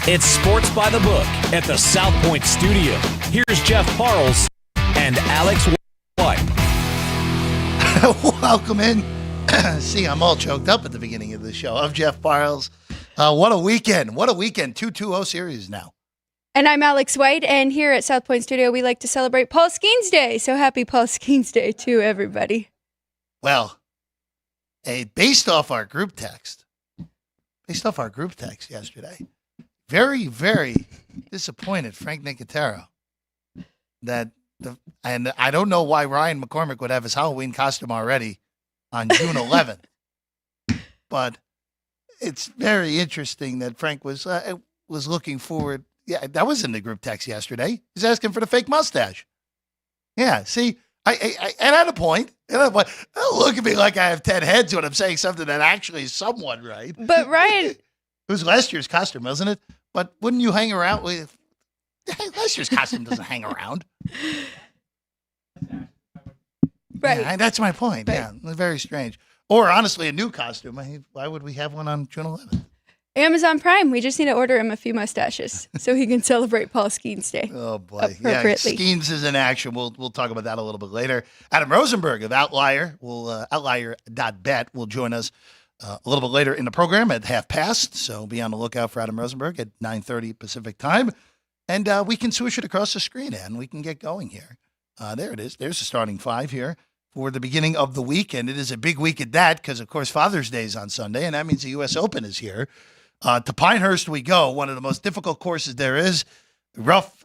It's Sports by the Book at the South Point Studio. Here's Jeff Parles and Alex White. Welcome in. See, I'm all choked up at the beginning of the show. I'm Jeff Parles. What a weekend. What a weekend. 2-2-0 series now. And I'm Alex White, and here at South Point Studio, we like to celebrate Paul Skeens Day. So happy Paul Skeens Day to everybody. Well, based off our group text yesterday, very, very disappointed, Frank Nicotero, and I don't know why Ryan McCormick would have his Halloween costume already on June 11th, but it's very interesting that Frank was looking forward. Yeah, that was in the group text yesterday. He's asking for the fake mustache. Yeah, see, I at a point, don't look at me like I have 10 heads when I'm saying something that actually is somewhat right. But Ryan, it was last year's costume, wasn't it? But wouldn't you hang around with? Last year's costume doesn't hang around. Right. Yeah, that's my point. Right. Yeah, very strange. Or honestly, a new costume. Why would we have one on June 11th? Amazon Prime. We just need to order him a few mustaches so he can celebrate Paul Skeens Day. Oh boy, yeah, Skeens is in action. We'll talk about that a little bit later. Adam Rosenberg of Outlier.Bet will join us a little bit later in the program at 5:30. So be on the lookout for Adam Rosenberg at 9:30 Pacific time, and we can swoosh it across the screen and we can get going here. There it is. There's the starting five here for the beginning of the week, and it is a big week at that because, of course, Father's Day is on Sunday, and that means the U.S. Open is here. To Pinehurst we go, one of the most difficult courses there is. Rough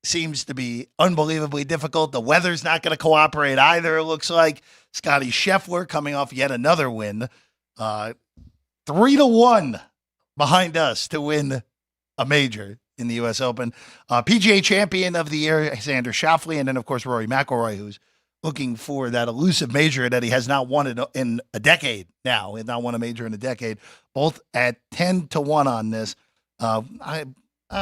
seems to be unbelievably difficult. The weather's not going to cooperate either, it looks like. Scotty Scheffler coming off yet another win. 3-1 behind us to win a major in the U.S. Open. PGA champion of the year, Xander Schauffele, and then, of course, Rory McIlroy, who's looking for that elusive major that he has not won in a decade now. He has not won a major in a decade. Both at 10-1 on this. I'll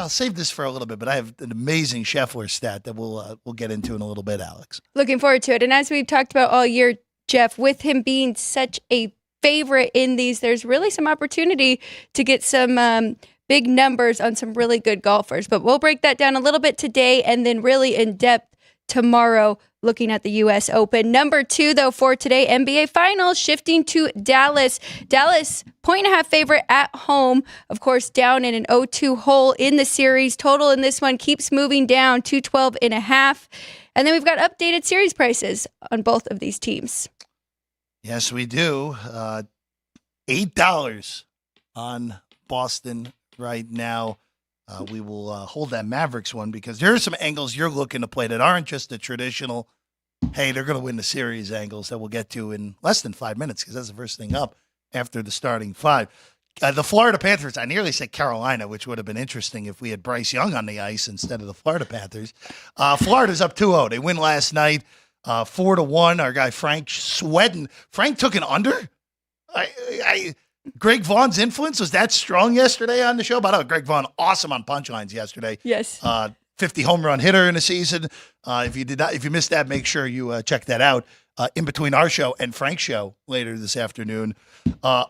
save this for a little bit, but I have an amazing Scheffler stat that we'll get into in a little bit, Alex. Looking forward to it. And as we've talked about all year, Jeff, with him being such a favorite in these, there's really some opportunity to get some big numbers on some really good golfers. But we'll break that down a little bit today and then really in depth tomorrow, looking at the U.S. Open. Number 2, though, for today, NBA Finals, shifting to Dallas. Dallas, 1.5 favorite at home. Of course, down in an 0-2 hole in the series. Total in this one keeps moving down, 212.5. And then we've got updated series prices on both of these teams. Yes, we do. $8 on Boston right now. We will hold that Mavericks one because there are some angles you're looking to play that aren't just the traditional, hey, they're going to win the series angles that we'll get to in less than 5 minutes because that's the first thing up after the starting five. The Florida Panthers, I nearly said Carolina, which would have been interesting if we had Bryce Young on the ice instead of the Florida Panthers. Florida's up 2-0. They win last night, 4-1. Our guy Frank sweating. Frank took an under. Greg Vaughn's influence was that strong yesterday on the show. By the way, Greg Vaughn, awesome on punchlines yesterday. Yes. 50 home run hitter in the season. If you missed that, make sure you check that out in between our show and Frank's show later this afternoon.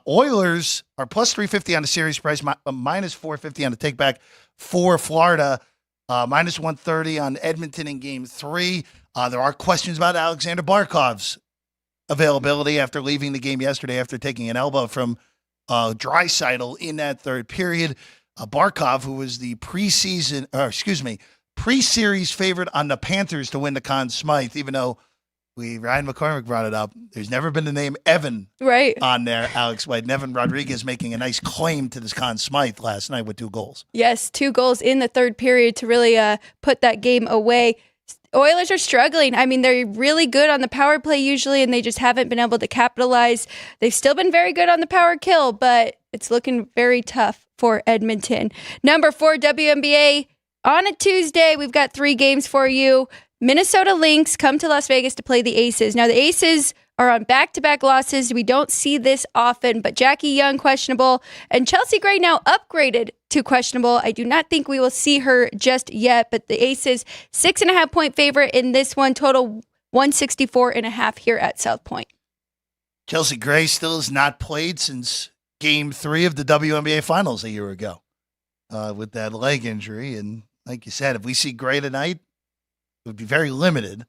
Oilers are plus 350 on the series price, minus 450 on the take back for Florida, minus 130 on Edmonton in Game 3. There are questions about Alexander Barkov's availability after leaving the game yesterday after taking an elbow from Draisaitl in that third period. Barkov, who was the pre-series favorite on the Panthers to win the Conn Smythe, even though Ryan McCormick brought it up, there's never been the name Evan on there, Alex White. And Evan Rodriguez making a nice claim to this Conn Smythe last night with 2 goals. Yes, 2 goals in the third period to really put that game away. Oilers are struggling. I mean, they're really good on the power play usually, and they just haven't been able to capitalize. They've still been very good on the power kill, but it's looking very tough for Edmonton. Number 4, WNBA. On a Tuesday, we've got 3 games for you. Minnesota Lynx come to Las Vegas to play the Aces. Now, the Aces are on back-to-back losses. We don't see this often, but Jackie Young, questionable, and Chelsea Gray now upgraded to questionable. I do not think we will see her just yet, but the Aces, 6.5-point favorite in this one, total 164.5 here at South Point. Chelsea Gray still has not played since Game 3 of the WNBA Finals a year ago. with that leg injury. And like you said, if we see Gray tonight, it would be very limited,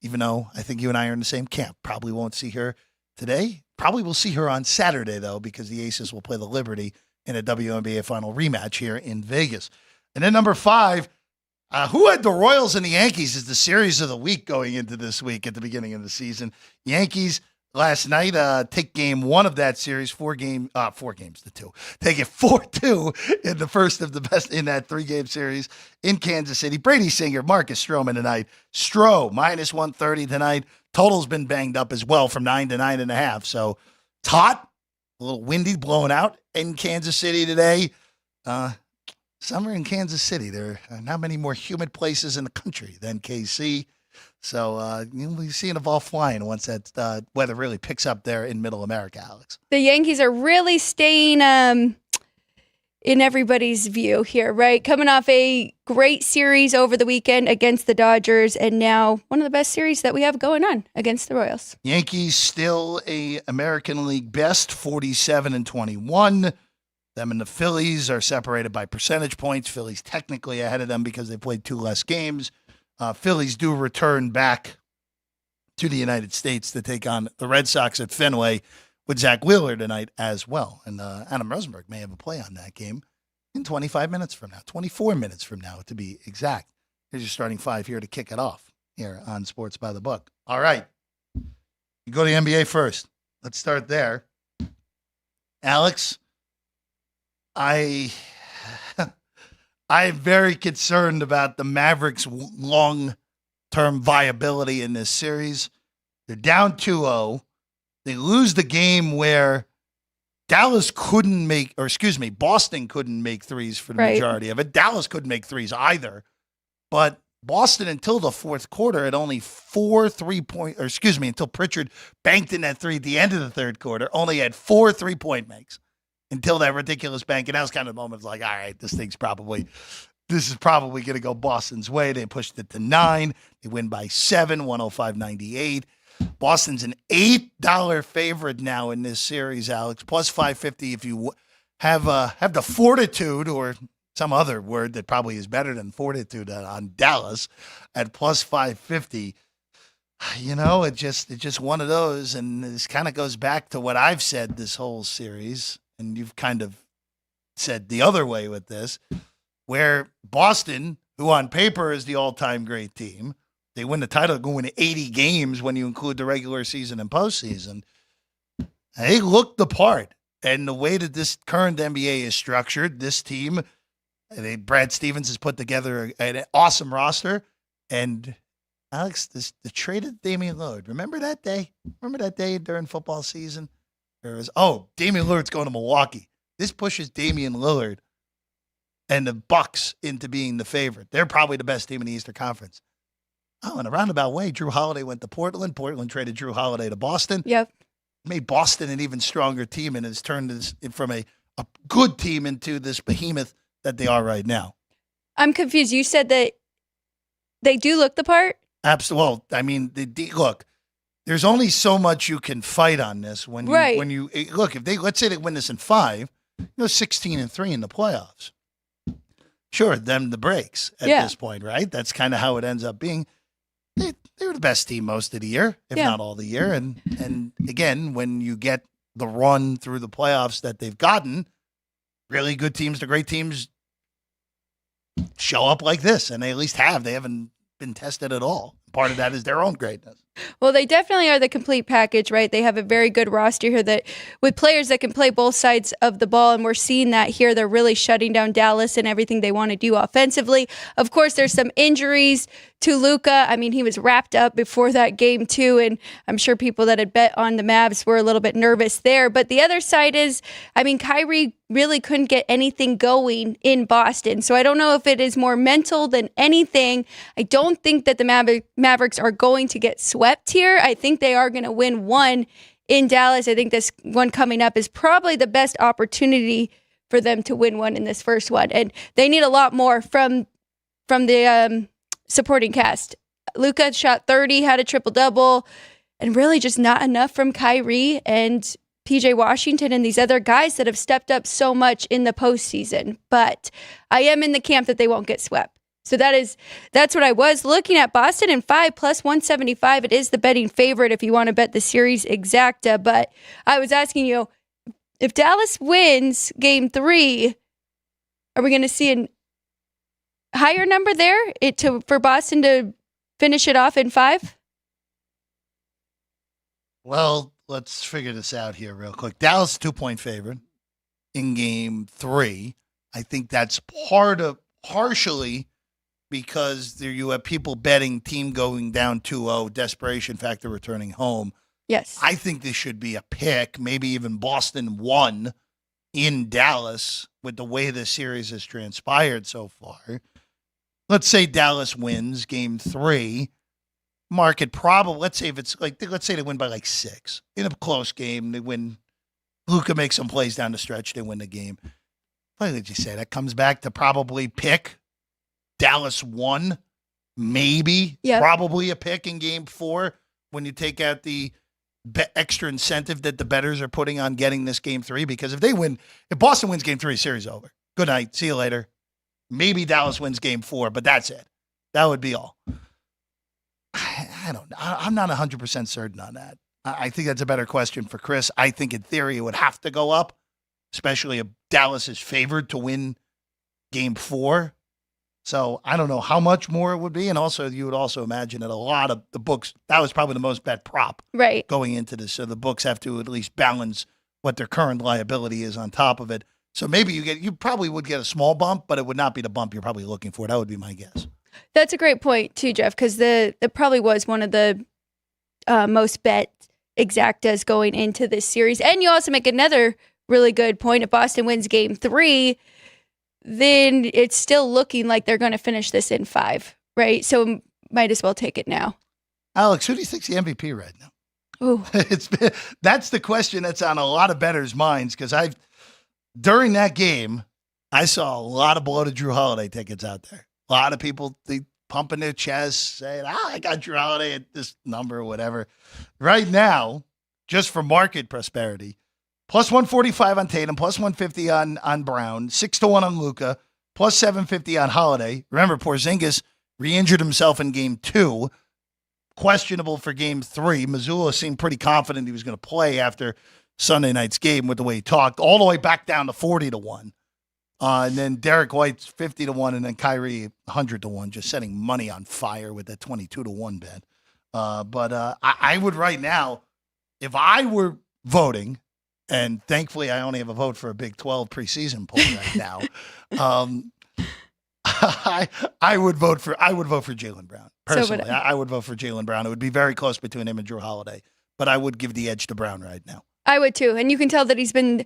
even though I think you and I are in the same camp. Probably won't see her today. Probably will see her on Saturday, though, because the Aces will play the Liberty in a WNBA final rematch here in Vegas. And then number 5, who had the Royals and the Yankees as the series of the week going into this week at the beginning of the season? Yankees last night take game 1 of that series, 4 games to 2. Take it 4-2 in the first of the best in that 3-game series in Kansas City. Brady Singer, Marcus Stroman tonight. Stro, minus 130 tonight. Total's been banged up as well from 9 to 9.5. So it's hot, a little windy, blowing out in Kansas City today. Summer in Kansas City. There are not many more humid places in the country than KC. So you'll be seeing a ball flying once that weather really picks up there in Middle America, Alex. The Yankees are really staying in everybody's view here, right? Coming off a great series over the weekend against the Dodgers, and now one of the best series that we have going on against the Royals. Yankees still a American League best, 47-21. Them and the Phillies are separated by percentage points. Phillies technically ahead of them because they played 2 less games. Phillies do return back to the United States to take on the Red Sox at Fenway with Zach Wheeler tonight as well. And Adam Rosenberg may have a play on that game in 25 minutes from now, 24 minutes from now to be exact. Here's your starting 5 here to kick it off here on Sports by the Book. All right. You go to the NBA first. Let's start there. Alex, I'm very concerned about the Mavericks' long-term viability in this series. They're down 2-0. They lose the game where Boston couldn't make threes for the majority of it. Dallas couldn't make threes either. But Boston, until the fourth quarter, had only 4 3-point, until Pritchard banked in that 3 at the end of the third quarter, only had 4 3-point makes until that ridiculous bank. And that was kind of the moment, like, all right, this is probably going to go Boston's way. They pushed it to 9. They win by 7, 105-98. Boston's an $8 favorite now in this series, Alex, plus 550 if you have the fortitude, or some other word that probably is better than fortitude, on Dallas at plus 550. You know, it's just one of those, and this kind of goes back to what I've said this whole series, and you've kind of said the other way with this, where Boston, who on paper is the all-time great team, they win the title going to 80 games when you include the regular season and postseason. They look the part. And the way that this current NBA is structured, this team, Brad Stevens has put together an awesome roster. And Alex, the trade of Damian Lillard. Remember that day? Remember that day during football season? Damian Lillard's going to Milwaukee. This pushes Damian Lillard and the Bucks into being the favorite. They're probably the best team in the Eastern Conference. Oh, in a roundabout way, Drew Holiday went to Portland. Portland traded Drew Holiday to Boston. Yep. Made Boston an even stronger team and has turned this from a good team into this behemoth that they are right now. I'm confused. You said that they do look the part? Absolutely. Well, I mean, look, there's only so much you can fight on this when you look, let's say they win this in 5, 16-3 in the playoffs. Sure, them the breaks at this point, right? That's kind of how it ends up being. They were the best team most of the year, if not all the year. And again, when you get the run through the playoffs that they've gotten, really good teams, the great teams show up like this, and they at least have. They haven't been tested at all. Part of that is their own greatness. Well, they definitely are the complete package, right? They have a very good roster here that with players that can play both sides of the ball, and we're seeing that here. They're really shutting down Dallas and everything they want to do offensively. Of course, there's some injuries to Luka. I mean, he was wrapped up before that game too, and I'm sure people that had bet on the Mavs were a little bit nervous there. But the other side is, I mean, Kyrie really couldn't get anything going in Boston. So I don't know if it is more mental than anything. I don't think that the Mavericks are going to get swept here. I think they are going to win one in Dallas. I think this one coming up is probably the best opportunity for them to win one in this first one. And they need a lot more from the supporting cast. Luka shot 30, had a triple-double, and really just not enough from Kyrie. And PJ Washington and these other guys that have stepped up so much in the postseason. But I am in the camp that they won't get swept. So that's what I was looking at. Boston in 5 plus 175. It is the betting favorite if you want to bet the series exacta. But I was asking you, if Dallas wins game 3, are we going to see a higher number there for Boston to finish it off in 5? Well, let's figure this out here real quick. Dallas 2-point favorite in game 3. I think that's partially because there you have people betting team going down 2-0, desperation factor returning home. Yes. I think this should be a pick, maybe even Boston 1 in Dallas with the way this series has transpired so far. Let's say Dallas wins game 3. Market probably, let's say they win by like 6. In a close game, they win. Luka makes some plays down the stretch, they win the game. What did you say? That comes back to probably pick Dallas 1, maybe, probably a pick in game 4 when you take out the extra incentive that the bettors are putting on getting this game 3. Because if Boston wins game 3, series over. Good night. See you later. Maybe Dallas wins game 4, but that's it. That would be all. I don't know. I'm not 100% certain on that. I think that's a better question for Chris. I think in theory it would have to go up, especially if Dallas is favored to win game 4. So I don't know how much more it would be. And also, you would also imagine that a lot of the books, that was probably the most bet prop going into this. So the books have to at least balance what their current liability is on top of it. So maybe you probably would get a small bump, but it would not be the bump you're probably looking for. That would be my guess. That's a great point too, Jeff, because it probably was one of the most bet exactas going into this series. And you also make another really good point. If Boston wins game 3, then it's still looking like they're going to finish this in 5, right? So might as well take it now. Alex, who do you think's the MVP right now? Ooh. That's the question that's on a lot of bettors' minds, because during that game, I saw a lot of bloated Drew Holiday tickets out there. A lot of people pumping their chests, saying, I got Drew Holiday at this number or whatever. Right now, just for market prosperity, plus 145 on Tatum, plus 150 on Brown, 6-1 on Luka, plus 750 on Holiday. Remember, Porzingis re-injured himself in game 2, questionable for game 3. Mazzulla seemed pretty confident he was going to play after Sunday night's game with the way he talked, all the way back down to 40-1. And then Derek White's 50-1, and then Kyrie 100-1, just setting money on fire with that 22-1 bet. But I would right now, if I were voting, and thankfully I only have a vote for a Big 12 preseason poll right now, I would vote for Jaylen Brown personally. So I would vote for Jaylen Brown. It would be very close between him and Drew Holiday, but I would give the edge to Brown right now. I would too, and you can tell that he's been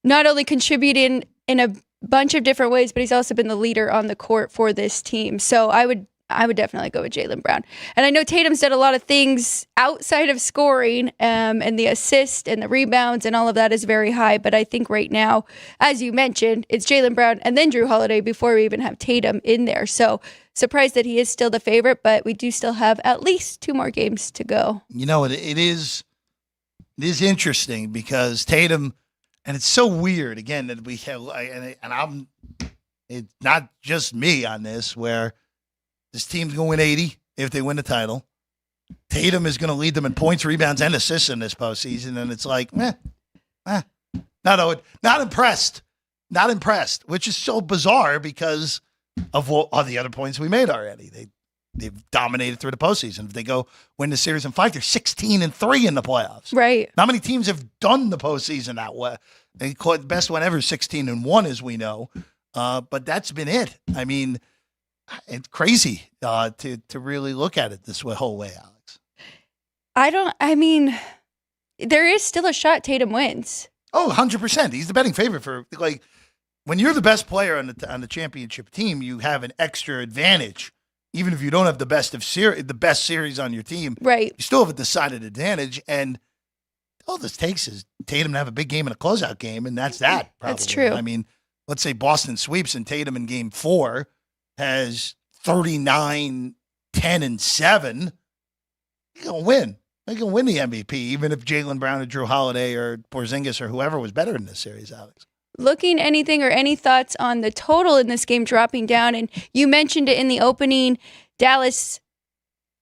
not only contributing in a bunch of different ways, but he's also been the leader on the court for this team. So I would definitely go with Jaylen Brown. And I know Tatum's done a lot of things outside of scoring, and the assist and the rebounds and all of that is very high. But I think right now, as you mentioned, it's Jaylen Brown and then Drew Holiday before we even have Tatum in there. So surprised that he is still the favorite, but we do still have at least 2 more games to go. You know, it is interesting because Tatum. And it's so weird, again, that we have, it's not just me on this, where this team's going to win 80 if they win the title. Tatum is going to lead them in points, rebounds, and assists in this postseason. And it's like, not impressed. Not impressed, which is so bizarre because of all the other points we made already. They've dominated through the postseason. If they go win the series in 5, they're 16-3 in the playoffs. Right. Not many teams have done the postseason that way. They caught the best one ever, 16-1, as we know. But that's been it. I mean, it's crazy to really look at it this whole way, Alex. There is still a shot Tatum wins. Oh, 100%. He's the betting favorite for, like, when you're the best player on the championship team, you have an extra advantage. Even if you don't have the best series on your team, right? You still have a decided advantage. And all this takes is Tatum to have a big game and a closeout game, and that's that. Probably. That's true. I mean, let's say Boston sweeps and Tatum in game 4 has 39, 10, and 7. You're going to win. They can win the MVP, even if Jaylen Brown or Drew Holiday or Porzingis or whoever was better in this series, Alex. Looking anything or any thoughts on the total in this game dropping down? And you mentioned it in the opening. Dallas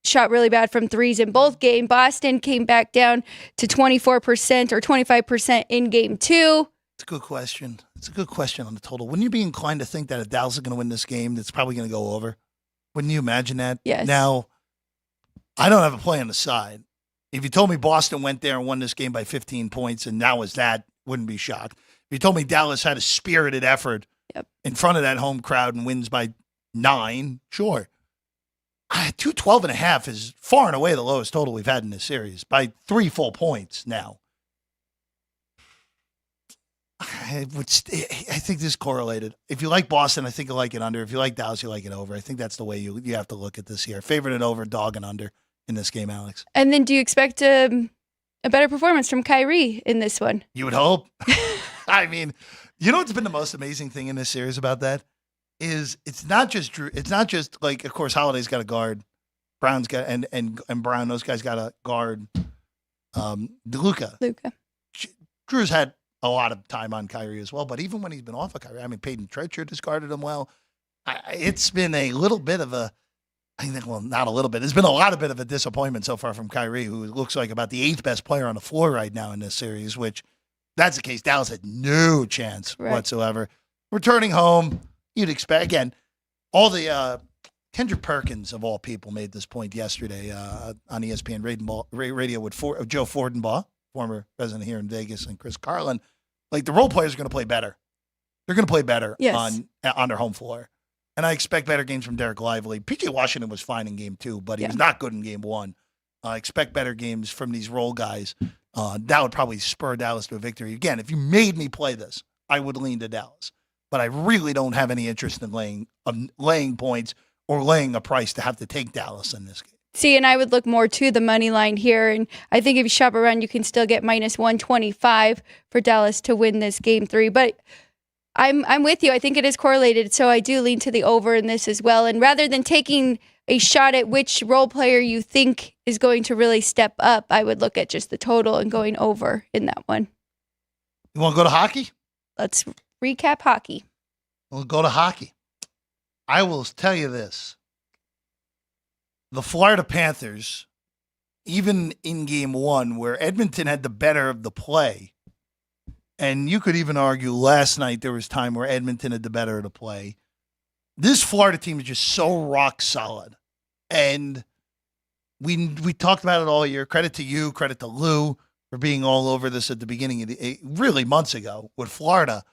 shot really bad from threes in both games. Boston came back down to 24% or 25% in game 2. It's a good question. It's a good question on the total. Wouldn't you be inclined to think that if Dallas is going to win this game, it's probably going to go over? Wouldn't you imagine that? Yes. Now, I don't have a play on the side. If you told me Boston went there and won this game by 15 points and that was that, wouldn't be shocked. If you told me Dallas had a spirited effort in front of that home crowd and wins by 9, sure. 212.5 is far and away the lowest total we've had in this series by 3 full points now. I think this is correlated. If you like Boston, I think you like it under. If you like Dallas, you like it over. I think that's the way you have to look at this here. Favorite and over, dog and under in this game, Alex. And then do you expect a better performance from Kyrie in this one? You would hope. I mean, you know what's been the most amazing thing in this series about that is it's not just Drew. It's not just like, of course, Holiday's got a guard. Brown's got and Brown. Those guys got a guard. Luka. Drew's had a lot of time on Kyrie as well, but even when he's been off of Kyrie, I mean, Peyton Pritchard has guarded him well. It's been a little bit of a, I think, well, not a little bit. It's been a lot of bit of a disappointment so far from Kyrie, who looks like about the 8th best player on the floor right now in this series, which that's the case. Dallas had no chance whatsoever. Returning home, you'd expect, again, all the Kendrick Perkins, of all people, made this point yesterday on ESPN radio with Joe Fordenbaugh, former resident here in Vegas, and Chris Carlin. Like, the role players are going to play better. They're going to play better on their home floor. And I expect better games from Derek Lively. PJ Washington was fine in game 2, but he was not good in game 1. I expect better games from these role guys. That would probably spur Dallas to a victory. Again, if you made me play this, I would lean to Dallas. But I really don't have any interest in laying points or laying a price to have to take Dallas in this game. See, and I would look more to the money line here. And I think if you shop around, you can still get minus 125 for Dallas to win this game 3. But I'm with you. I think it is correlated. So I do lean to the over in this as well. And rather than taking a shot at which role player you think is going to really step up, I would look at just the total and going over in that one. You want to go to hockey? Let's recap hockey. We'll go to hockey. I will tell you this. The Florida Panthers, even in game 1, where Edmonton had the better of the play, and you could even argue last night there was time where Edmonton had the better of the play, this Florida team is just so rock solid. And we talked about it all year. Credit to you, credit to Lou for being all over this at the beginning of really months ago with Florida,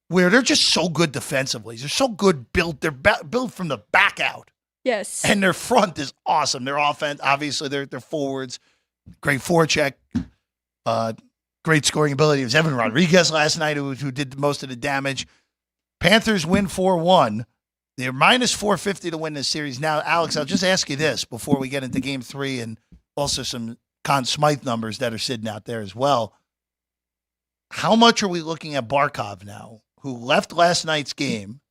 where they're just so good defensively. They're so good built. They're built from the back out. Yes. And their front is awesome. Their offense, obviously, their forwards, great forecheck, great scoring ability. It was Evan Rodriguez last night who did most of the damage. Panthers win 4-1. They're minus 450 to win this series. Now, Alex, I'll just ask you this before we get into game 3 and also some Conn Smythe numbers that are sitting out there as well. How much are we looking at Barkov now, who left last night's game,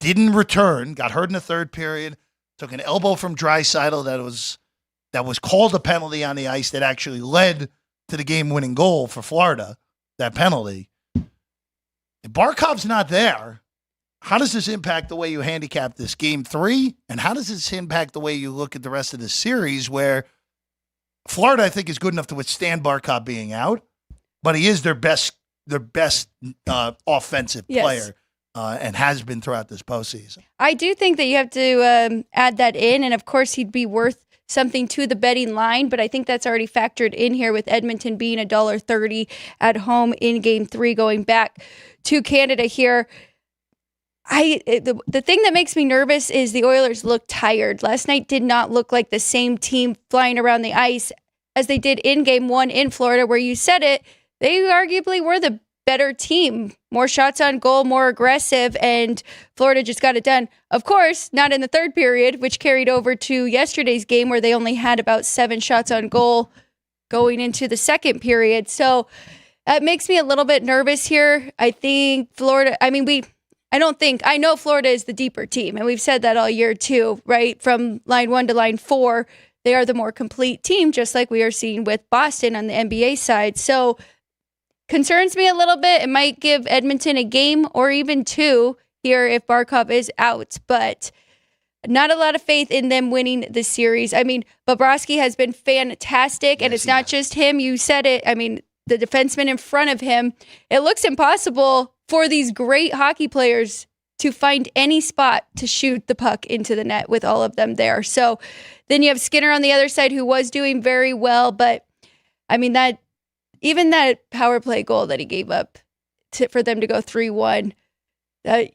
didn't return, got hurt in the third period, took an elbow from Draisaitl that was called a penalty on the ice that actually led to the game-winning goal for Florida, that penalty. If Barkov's not there, how does this impact the way you handicap this game 3? And how does this impact the way you look at the rest of the series, where Florida, I think, is good enough to withstand Barkov being out, but he is their best offensive player. And has been throughout this postseason. I do think that you have to add that in, and of course he'd be worth something to the betting line, but I think that's already factored in here with Edmonton being $1.30 at home in game 3 going back to Canada here. The thing that makes me nervous is the Oilers look tired. Last night did not look like the same team flying around the ice as they did in game 1 in Florida, where you said it, they arguably were the better team, more shots on goal, more aggressive, and Florida just got it done. Of course, not in the third period, which carried over to yesterday's game where they only had about 7 shots on goal going into the second period. So it makes me a little bit nervous here. I think Florida, I know Florida is the deeper team, and we've said that all year too, right? From line 1 to line 4, they are the more complete team, just like we are seeing with Boston on the NBA side. So concerns me a little bit. It might give Edmonton a game or even two here if Barkov is out, but not a lot of faith in them winning the series. I mean, Bobrovsky has been fantastic, and it's not just him. You said it. I mean, the defenseman in front of him, it looks impossible for these great hockey players to find any spot to shoot the puck into the net with all of them there. So then you have Skinner on the other side who was doing very well, but I mean, that power play goal that he gave up for them to go 3-1,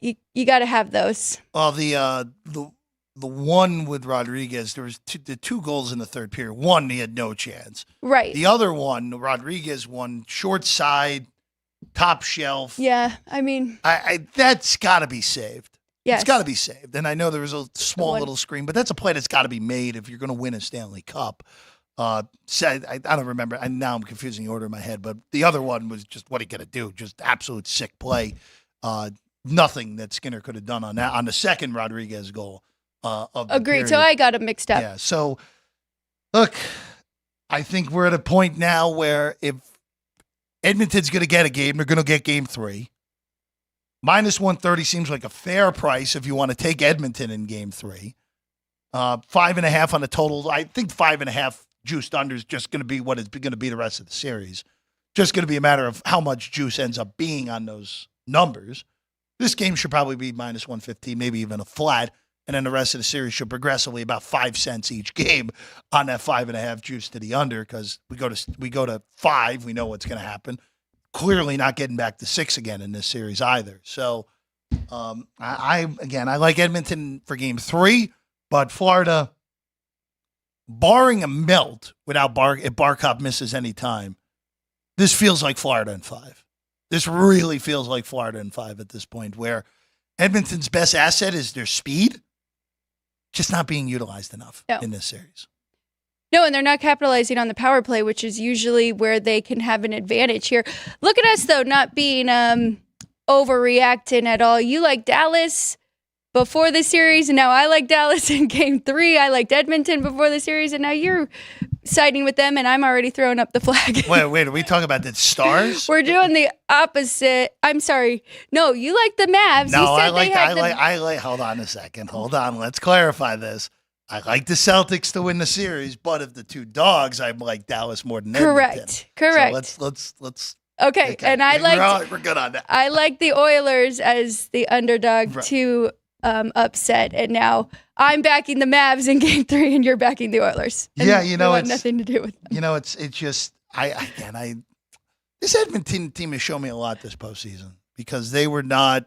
you got to have those. Well, the one with Rodriguez, there was the two goals in the third period. One, he had no chance. Right. The other one, Rodriguez one, short side, top shelf. Yeah, I mean, that's got to be saved. Yes. It's got to be saved. And I know there was a small little screen, but that's a play that's got to be made if you're going to win a Stanley Cup. I don't remember. And now I'm confusing the order in my head, but the other one was just what he got to do. Just absolute sick play. Nothing that Skinner could have done on that. On the second Rodriguez goal. Agreed. So I got him mixed up. Yeah. So, look, I think we're at a point now where if Edmonton's going to get a game, they're going to get game 3. Minus 130 seems like a fair price if you want to take Edmonton in game 3. 5.5 on the total. I think 5.5 juiced under is just going to be what it's going to be the rest of the series. Just going to be a matter of how much juice ends up being on those numbers. This game should probably be minus 115, maybe even a flat. And then the rest of the series should progressively about 5 cents each game on that 5.5 juice to the under, because we go to 5. We know what's going to happen. Clearly not getting back to 6 again in this series either. So I like Edmonton for game 3, but Florida, barring a melt without if Barkov misses any time, this feels like Florida in 5. This really feels like Florida in 5 at this point, where Edmonton's best asset is their speed. Just not being utilized enough in this series. No, and they're not capitalizing on the power play, which is usually where they can have an advantage here. Look at us, though, not being overreacting at all. You like Dallas before the series, and now I like Dallas in game 3. I liked Edmonton before the series, and now you're siding with them, and I'm already throwing up the flag. Wait, are we talking about the Stars? We're doing the opposite. I'm sorry. No, you like the Mavs. No, you said I like, hold on a second. Hold on. Let's clarify this. I like the Celtics to win the series, but of the two dogs, I like Dallas more than Edmonton. Correct. So let's. Okay, and we're good on that. I like the Oilers as the underdog to upset, and now I'm backing the Mavs in game 3, and you're backing the Oilers. And it's nothing to do with them. It's just this Edmonton team has shown me a lot this postseason, because they were not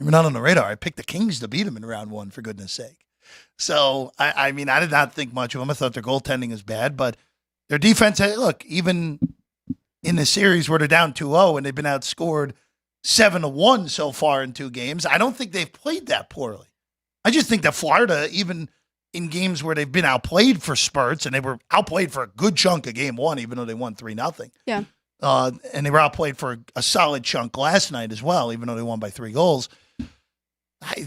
on the radar. I picked the Kings to beat them in round 1, for goodness sake. So I did not think much of them. I thought their goaltending is bad, but their defense. Look, even in the series where they're down 2-0 and they've been outscored 7-1 so far in 2 games, I don't think they've played that poorly. I just think that Florida, even in games where they've been outplayed for spurts, and they were outplayed for a good chunk of game 1, even though they won 3-0. Yeah. And they were outplayed for a solid chunk last night as well, even though they won by 3 goals.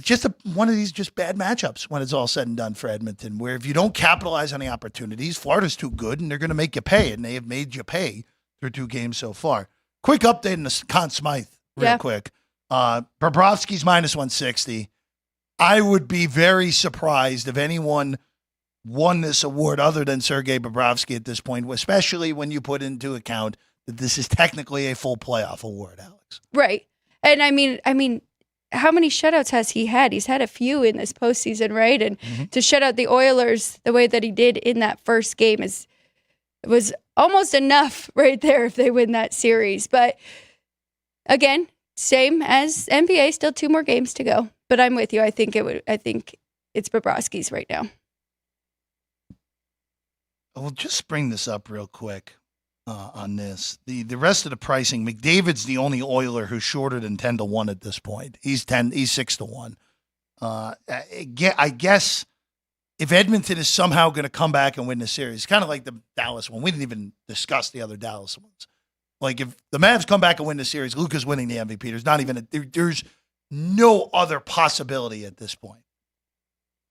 Just one of these just bad matchups when it's all said and done for Edmonton, where if you don't capitalize on the opportunities, Florida's too good, and they're going to make you pay, and they have made you pay through 2 games so far. Quick update on the Conn Smythe, real quick. Bobrovsky's minus 160. I would be very surprised if anyone won this award other than Sergei Bobrovsky at this point, especially when you put into account that this is technically a full playoff award, Alex. Right. And I mean, how many shutouts has he had? He's had a few in this postseason, right? And to shut out the Oilers the way that he did in that first game was almost enough right there if they win that series. But again, same as NBA, still 2 more games to go. But I'm with you. I think it's Bobrovsky's right now. We'll just bring this up real quick on this. The rest of the pricing, McDavid's the only Oiler who's shorter than 10-1 at this point. He's 6-1. I guess if Edmonton is somehow going to come back and win the series, kind of like the Dallas one. We didn't even discuss the other Dallas ones. Like if the Mavs come back and win the series, Luka's winning the MVP. There's no other possibility at this point.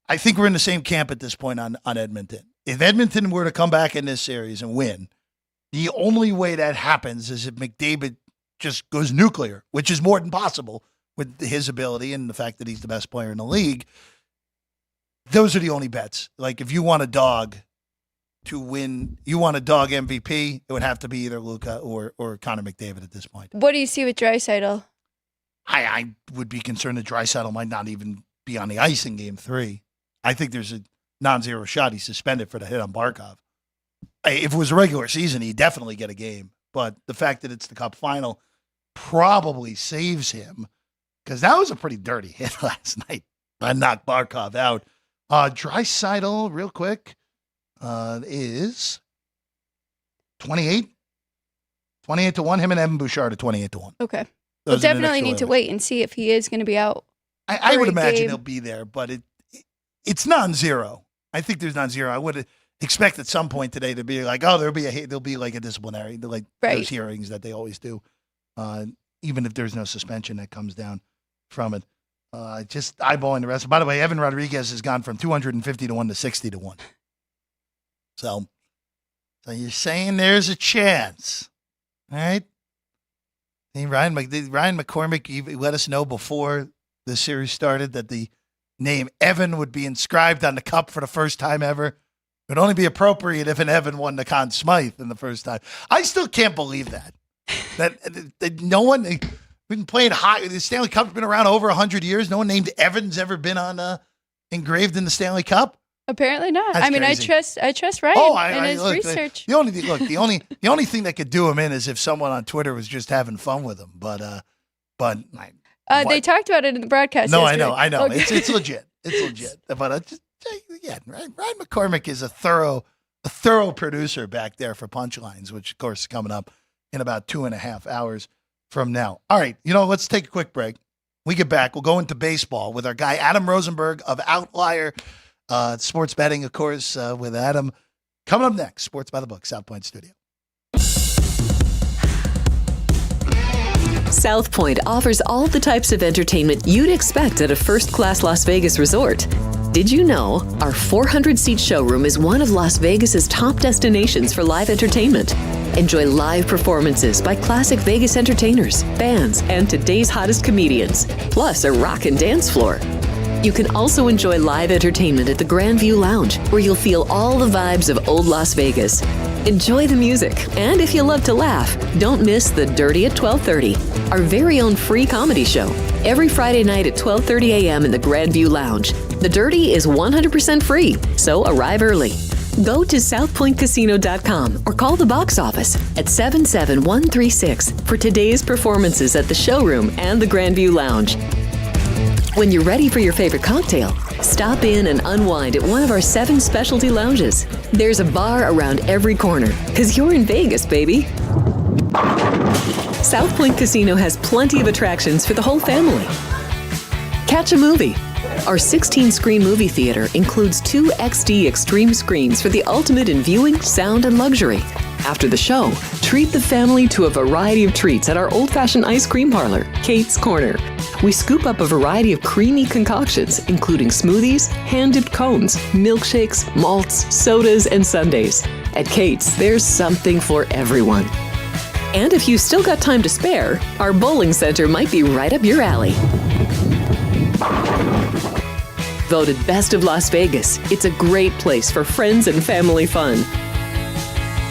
I think we're in the same camp at this point on Edmonton. if Edmonton were to come back in this series and win, the only way that happens is if McDavid just goes nuclear, which is more than possible with his ability and the fact that he's the best player in the league. Those are the only bets. Like, if you want a dog to win, you want a dog MVP, it would have to be either Luka or Connor McDavid at this point. What do you see with Draisaitl? I would be concerned that Draisaitl might not even be on the ice in Game 3. I think there's a non-zero shot he's suspended for the hit on Barkov. If it was a regular season, he'd definitely get a game. But the fact that it's the Cup final probably saves him, because that was a pretty dirty hit last night. I knocked Barkov out. Draisaitl, real quick, is 28. 28-1. Him and Evan Bouchard at 28-1. Okay. We'll definitely need to wait and see if he is going to be out. I would imagine he'll be there, but it's non-zero. I think there's non-zero. I would expect at some point today to be like, oh, there'll be like a disciplinary, like those hearings that they always do, even if there's no suspension that comes down from it. Just eyeballing the rest. By the way, Evan Rodriguez has gone from 250-1 to 60-1. So you're saying there's a chance, all right? Hey, Ryan McCormick, you let us know before the series started that the name Evan would be inscribed on the cup for the first time ever. It would only be appropriate if an Evan won the Conn Smythe in the first time. I still can't believe that. that no one, we've been playing high. The Stanley Cup's been around over 100 years. No one named Evan's ever been on engraved in the Stanley Cup. Apparently not. That's I mean, crazy. I trust Ryan in his research. The only thing that could do him in is if someone on Twitter was just having fun with him. But they talked about it in the broadcast. No, yesterday. I know. Okay. It's legit. It's legit. But Ryan McCormick is a thorough producer back there for Punchlines, which of course is coming up in about 2.5 hours from now. All right, let's take a quick break. We get back. We'll go into baseball with our guy Adam Rosenberg of Outlier. Sports betting, of course, with Adam. Coming up next, Sports by the Book, South Point Studio. South Point offers all the types of entertainment you'd expect at a first-class Las Vegas resort. Did you know our 400-seat showroom is one of Las Vegas's top destinations for live entertainment? Enjoy live performances by classic Vegas entertainers, bands, and today's hottest comedians, plus a rockin' dance floor. You can also enjoy live entertainment at the Grandview Lounge, where you'll feel all the vibes of old Las Vegas. Enjoy the music, and if you love to laugh, don't miss The Dirty at 12:30, our very own free comedy show, every Friday night at 12:30 a.m. in the Grandview Lounge. The Dirty is 100% free, so arrive early. Go to southpointcasino.com or call the box office at 77136 for today's performances at the showroom and the Grandview Lounge. When you're ready for your favorite cocktail, stop in and unwind at one of our 7 specialty lounges. There's a bar around every corner, because you're in Vegas, baby. South Point Casino has plenty of attractions for the whole family. Catch a movie. Our 16-screen movie theater includes 2 XD Extreme screens for the ultimate in viewing, sound, and luxury. After the show, treat the family to a variety of treats at our old-fashioned ice cream parlor, Kate's Corner. We scoop up a variety of creamy concoctions, including smoothies, hand-dipped cones, milkshakes, malts, sodas, and sundaes. At Kate's, there's something for everyone. And if you've still got time to spare, our bowling center might be right up your alley. Voted Best of Las Vegas, it's a great place for friends and family fun.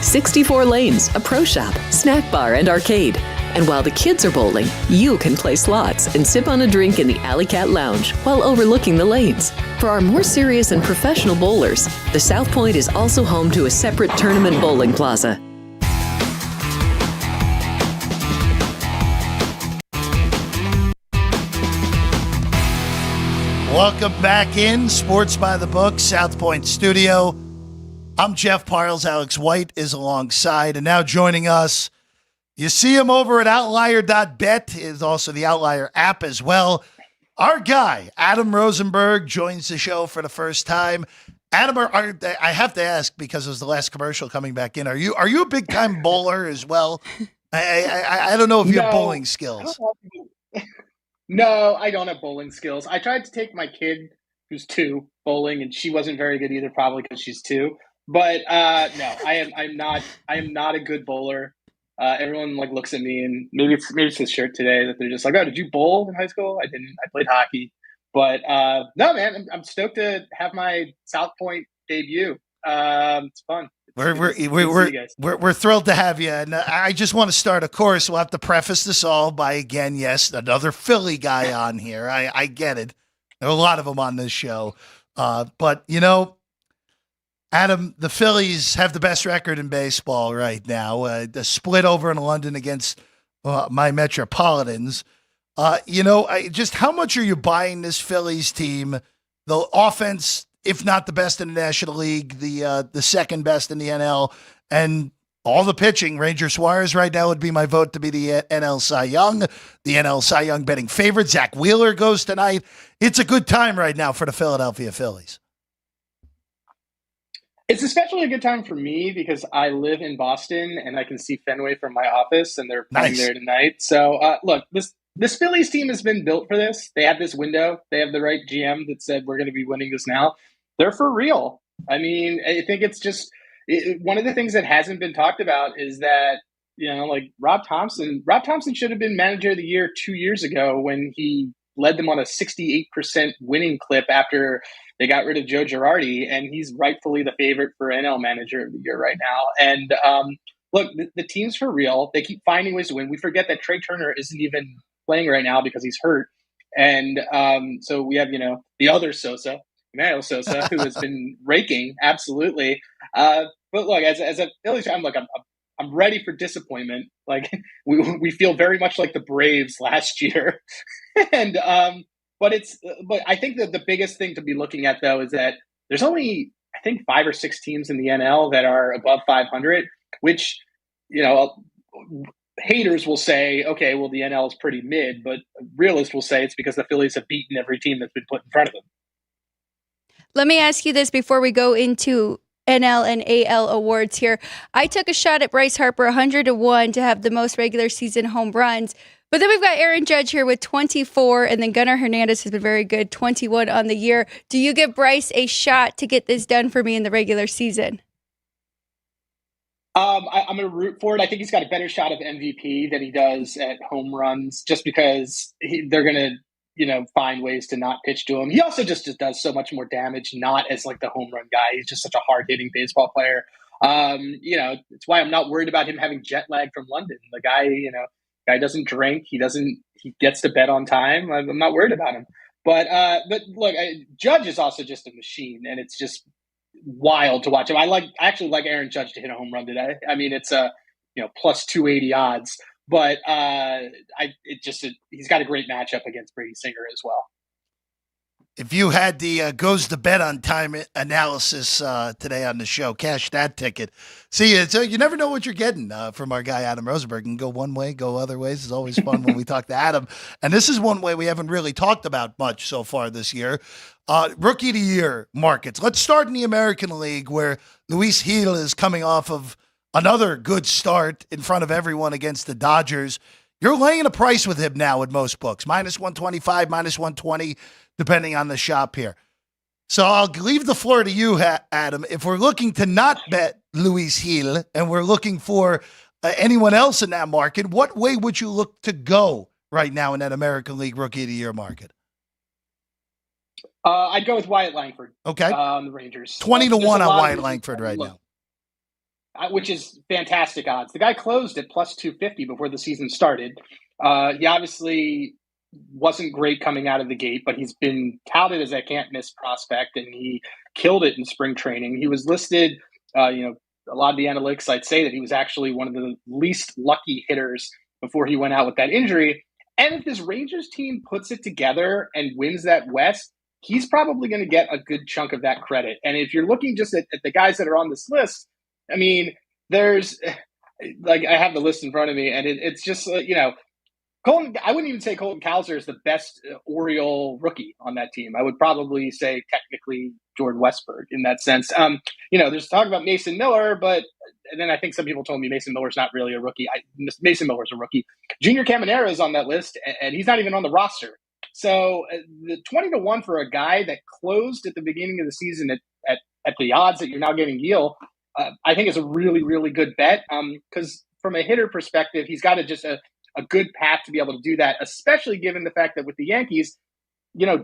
64 lanes, a pro shop, snack bar, and arcade. And while the kids are bowling, you can play slots and sip on a drink in the Alley Cat Lounge while overlooking the lanes. For our more serious and professional bowlers, the South Point is also home to a separate tournament bowling plaza. Welcome back in Sports by the Book, South Point Studio. I'm Jeff Parles. Alex White is alongside. And now joining us, you see him over at Outlier.Bet. Is also the Outlier app as well. Our guy, Adam Rosenberg, joins the show for the first time. Adam, I have to ask, because it was the last commercial coming back in, are you a big-time bowler as well? I don't know if you have bowling skills. No, I don't have bowling skills. I tried to take my kid, who's 2, bowling, and she wasn't very good either, probably because she's 2. But no, I am not a good bowler. Everyone like looks at me, and maybe it's his shirt today that they're just like, "Oh, did you bowl in high school?" I didn't. I played hockey. But no, man, I'm stoked to have my South Point debut. It's fun. We're Good we're to see we're you guys. we're thrilled to have you, and I just want to start. Of course, we'll have to preface this all by again, yes, another Philly guy on here. I get it. There are a lot of them on this show, but Adam, the Phillies have the best record in baseball right now. The split over in London against my Metropolitans. Just how much are you buying this Phillies team? The offense, if not the best in the National League, the second best in the NL, and all the pitching. Ranger Suarez right now would be my vote to be the NL Cy Young. The NL Cy Young betting favorite. Zach Wheeler goes tonight. It's a good time right now for the Philadelphia Phillies. It's especially a good time for me because I live in Boston and I can see Fenway from my office, and they're playing there tonight. So look, this Phillies team has been built for this. They have this window. They have the right GM that said we're going to be winning this now. They're for real. I mean, I think it's just one of the things that hasn't been talked about is that like Rob Thompson. Rob Thompson should have been manager of the year 2 years ago when he led them on a 68% winning clip after they got rid of Joe Girardi, and he's rightfully the favorite for NL Manager of the Year right now. And look, the team's for real. They keep finding ways to win. We forget that Trey Turner isn't even playing right now because he's hurt. And so we have, the other Sosa, Emmanuel Sosa, who has been raking, absolutely. But look, as a Phillies fan, I'm ready for disappointment. Like we feel very much like the Braves last year, and but I think that the biggest thing to be looking at though is that there's only I think 5 or 6 teams in the NL that are above 500, which haters will say, okay, well the NL is pretty mid, but realists will say it's because the Phillies have beaten every team that's been put in front of them. Let me ask you this before we go into NL and AL awards here. I took a shot at Bryce Harper 100-1 to have the most regular season home runs. But then we've got Aaron Judge here with 24, and then Gunnar Hernandez has been very good, 21 on the year. Do you give Bryce a shot to get this done for me in the regular season? I'm going to root for it. I think he's got a better shot of MVP than he does at home runs, just because they're going to find ways to not pitch to him. He also just does so much more damage, not as like the home run guy. He's just such a hard-hitting baseball player. It's why I'm not worried about him having jet lag from London. The guy doesn't drink. He gets to bed on time. I'm not worried about him. But look, Judge is also just a machine, and it's just wild to watch him. I actually like Aaron Judge to hit a home run today. I mean, it's plus 280 odds. But he's got a great matchup against Brady Singer as well. If you had the goes to bed on time analysis today on the show, cash that ticket. See, you never know what you're getting from our guy, Adam Rosenberg. You can go one way, go other ways. It's always fun when we talk to Adam. And this is one way we haven't really talked about much so far this year. Rookie of the Year markets. Let's start in the American League, where Luis Gil is coming off of another good start in front of everyone against the Dodgers. You're laying a price with him now at most books, -125, -120, depending on the shop here. So I'll leave the floor to you, Adam. If we're looking to not bet Luis Gil and we're looking for anyone else in that market, what way would you look to go right now in that American League Rookie of the Year market? I'd go with Wyatt Langford. Okay. The Rangers. 20-1 on Wyatt Langford right now. Which is fantastic odds. The guy closed at plus 250 before the season started. He obviously wasn't great coming out of the gate, but he's been touted as a can't-miss prospect, and he killed it in spring training. He was listed, a lot of the analytics sites say that he was actually one of the least lucky hitters before he went out with that injury. And if this Rangers team puts it together and wins that West, he's probably going to get a good chunk of that credit. And if you're looking just at the guys that are on this list, I mean, there's I have the list in front of me, and it's just, Colton, I wouldn't even say Colton Cowser is the best Oriole rookie on that team. I would probably say technically Jordan Westburg in that sense. There's talk about Mason Miller, but then I think some people told me Mason Miller's not really a rookie. Mason Miller's a rookie. Junior Caminero is on that list, and he's not even on the roster. So the 20-1 for a guy that closed at the beginning of the season at at the odds that you're now getting Gil, I think is a really, really good bet. Because from a hitter perspective, he's got a good path to be able to do that, especially given the fact that with the Yankees,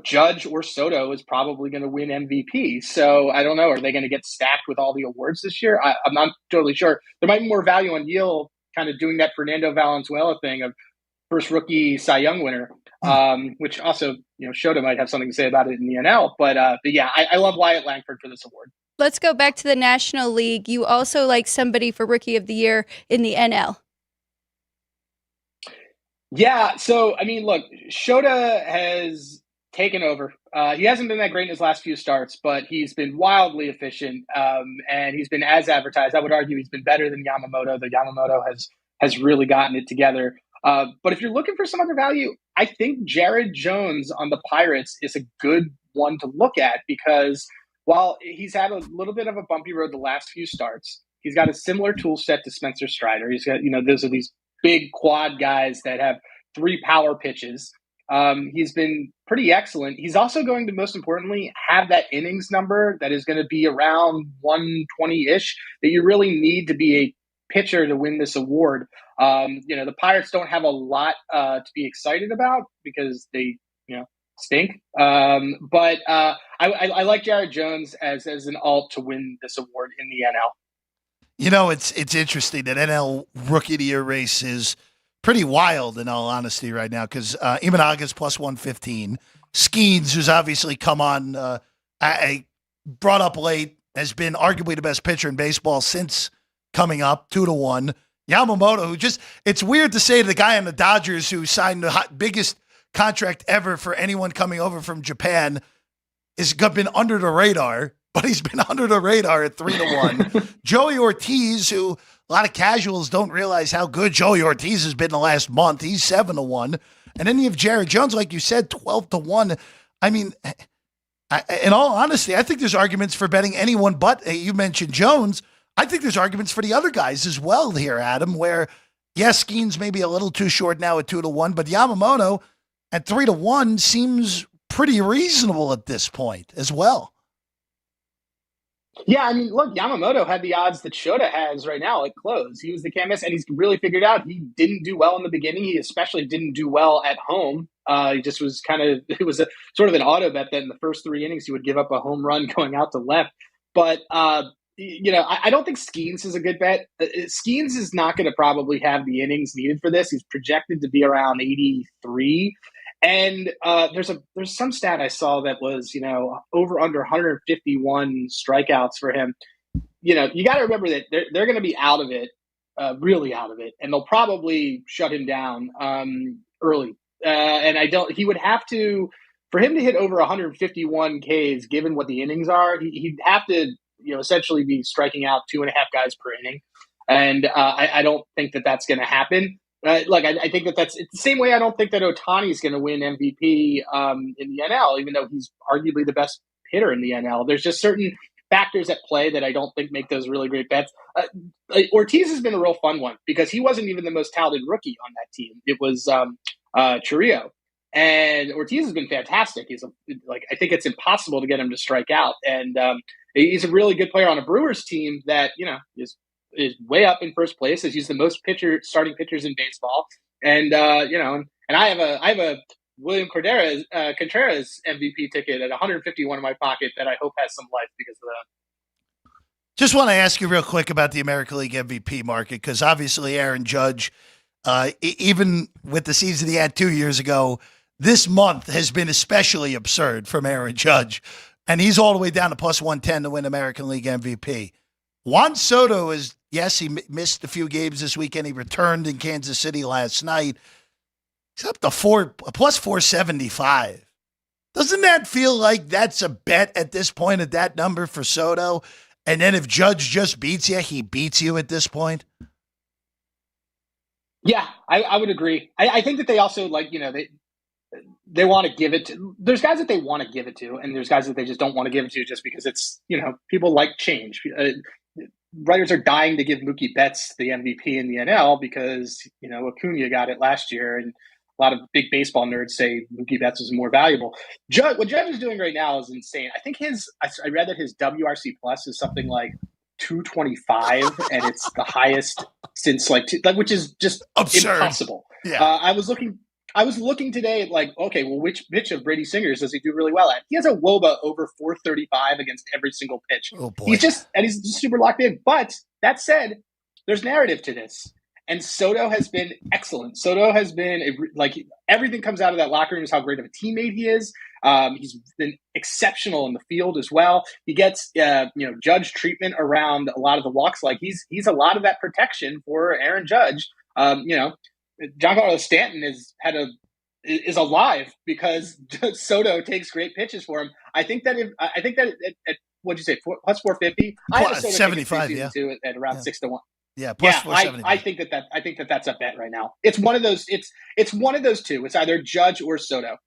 Judge or Soto is probably going to win MVP. So I don't know. Are they going to get stacked with all the awards this year? I'm not totally sure. There might be more value on Gil kind of doing that Fernando Valenzuela thing of first rookie Cy Young winner, which also, Soto might have something to say about it in the NL. But yeah, I love Wyatt Langford for this award. Let's go back to the National League. You also like somebody for Rookie of the Year in the NL. Yeah. So, I mean, look, Shota has taken over. He hasn't been that great in his last few starts, but he's been wildly efficient, and he's been as advertised. I would argue he's been better than Yamamoto. The Yamamoto has really gotten it together. But if you're looking for some other value, I think Jared Jones on the Pirates is a good one to look at because while he's had a little bit of a bumpy road the last few starts, he's got a similar tool set to Spencer Strider. He's got, those are these big quad guys that have 3 power pitches. He's been pretty excellent. He's also going to, most importantly, have that innings number that is going to be around 120-ish that you really need to be a pitcher to win this award. The Pirates don't have a lot to be excited about because they, stink. But I like Jared Jones as an alt to win this award in the NL. It's interesting that NL Rookie of the Year race is pretty wild, in all honesty, right now, because Imanaga's plus 115. Skeens, who's obviously come on, brought up late, has been arguably the best pitcher in baseball since coming up, 2-1. Yamamoto, it's weird to say the guy on the Dodgers who signed the biggest contract ever for anyone coming over from Japan has been under the radar, but he's been under the radar at 3-1. Joey Ortiz, who a lot of casuals don't realize how good Joey Ortiz has been the last month. He's 7-1. And then you have Jared Jones, like you said, 12-1. I mean, in all honesty, I think there's arguments for betting anyone but, you mentioned Jones. I think there's arguments for the other guys as well here, Adam, where, yes, Skeens may be a little too short now at 2-1, but Yamamoto at 3-1 seems pretty reasonable at this point as well. Yeah, I mean, look, Yamamoto had the odds that Shota has right now at close. He was the canvas, and he's really figured out he didn't do well in the beginning. He especially didn't do well at home. He just was it was a sort of an auto bet that in the first 3 innings he would give up a home run going out to left. But, I don't think Skeens is a good bet. Skeens is not going to probably have the innings needed for this. He's projected to be around 83. And there's some stat I saw that was, over under 151 strikeouts for him. You got to remember that they're going to be out of it, really out of it, and they'll probably shut him down early. And he would have to, for him to hit over 151 Ks, given what the innings are, he'd have to, essentially be striking out 2.5 guys per inning. And I don't think that that's going to happen. I think that's it's the same way I don't think that Ohtani is going to win MVP in the NL, even though he's arguably the best hitter in the NL. There's just certain factors at play that I don't think make those really great bets. Ortiz has been a real fun one because he wasn't even the most talented rookie on that team. It was Chiriot. And Ortiz has been fantastic. I think it's impossible to get him to strike out. And he's a really good player on a Brewers team that, is way up in first place, as he's the most starting pitchers in baseball. And, and I have a William Contreras MVP ticket at 151 in my pocket that I hope has some life because of that. Just want to ask you real quick about the American League MVP market, because obviously Aaron Judge, even with the season he had 2 years ago, this month has been especially absurd from Aaron Judge. And he's all the way down to plus 110 to win American League MVP. Juan Soto is, yes, he missed a few games this weekend. He returned in Kansas City last night. He's up to plus 475. Doesn't that feel like that's a bet at this point at that number for Soto? And then if Judge just beats you, he beats you at this point? Yeah, I would agree. I think that they also they want to give it to, there's guys that they want to give it to, and there's guys that they just don't want to give it to just because it's, people like change. Writers are dying to give Mookie Betts the MVP in the NL because, Acuna got it last year. And a lot of big baseball nerds say Mookie Betts is more valuable. What Judge is doing right now is insane. I think I read that his WRC plus is something like 225, and it's the highest since which is just absurd. Impossible. Yeah. I was looking today at okay, well, which pitch of Brady Singer's does he do really well at? He has a WOBA over 435 against every single pitch. Oh boy. He's just super locked in. But that said, there's narrative to this. And Soto has been excellent. Soto has been everything comes out of that locker room is how great of a teammate he is. He's been exceptional in the field as well. He gets Judge treatment around a lot of the walks. He's a lot of that protection for Aaron Judge. Giancarlo Stanton is alive because Soto takes great pitches for him. I think that what'd you say? Plus 450. I have a Soto 75. Yeah. Too at around 6-1. Yeah, plus 470. I think that's a bet right now. It's one of those. It's one of those two. It's either Judge or Soto.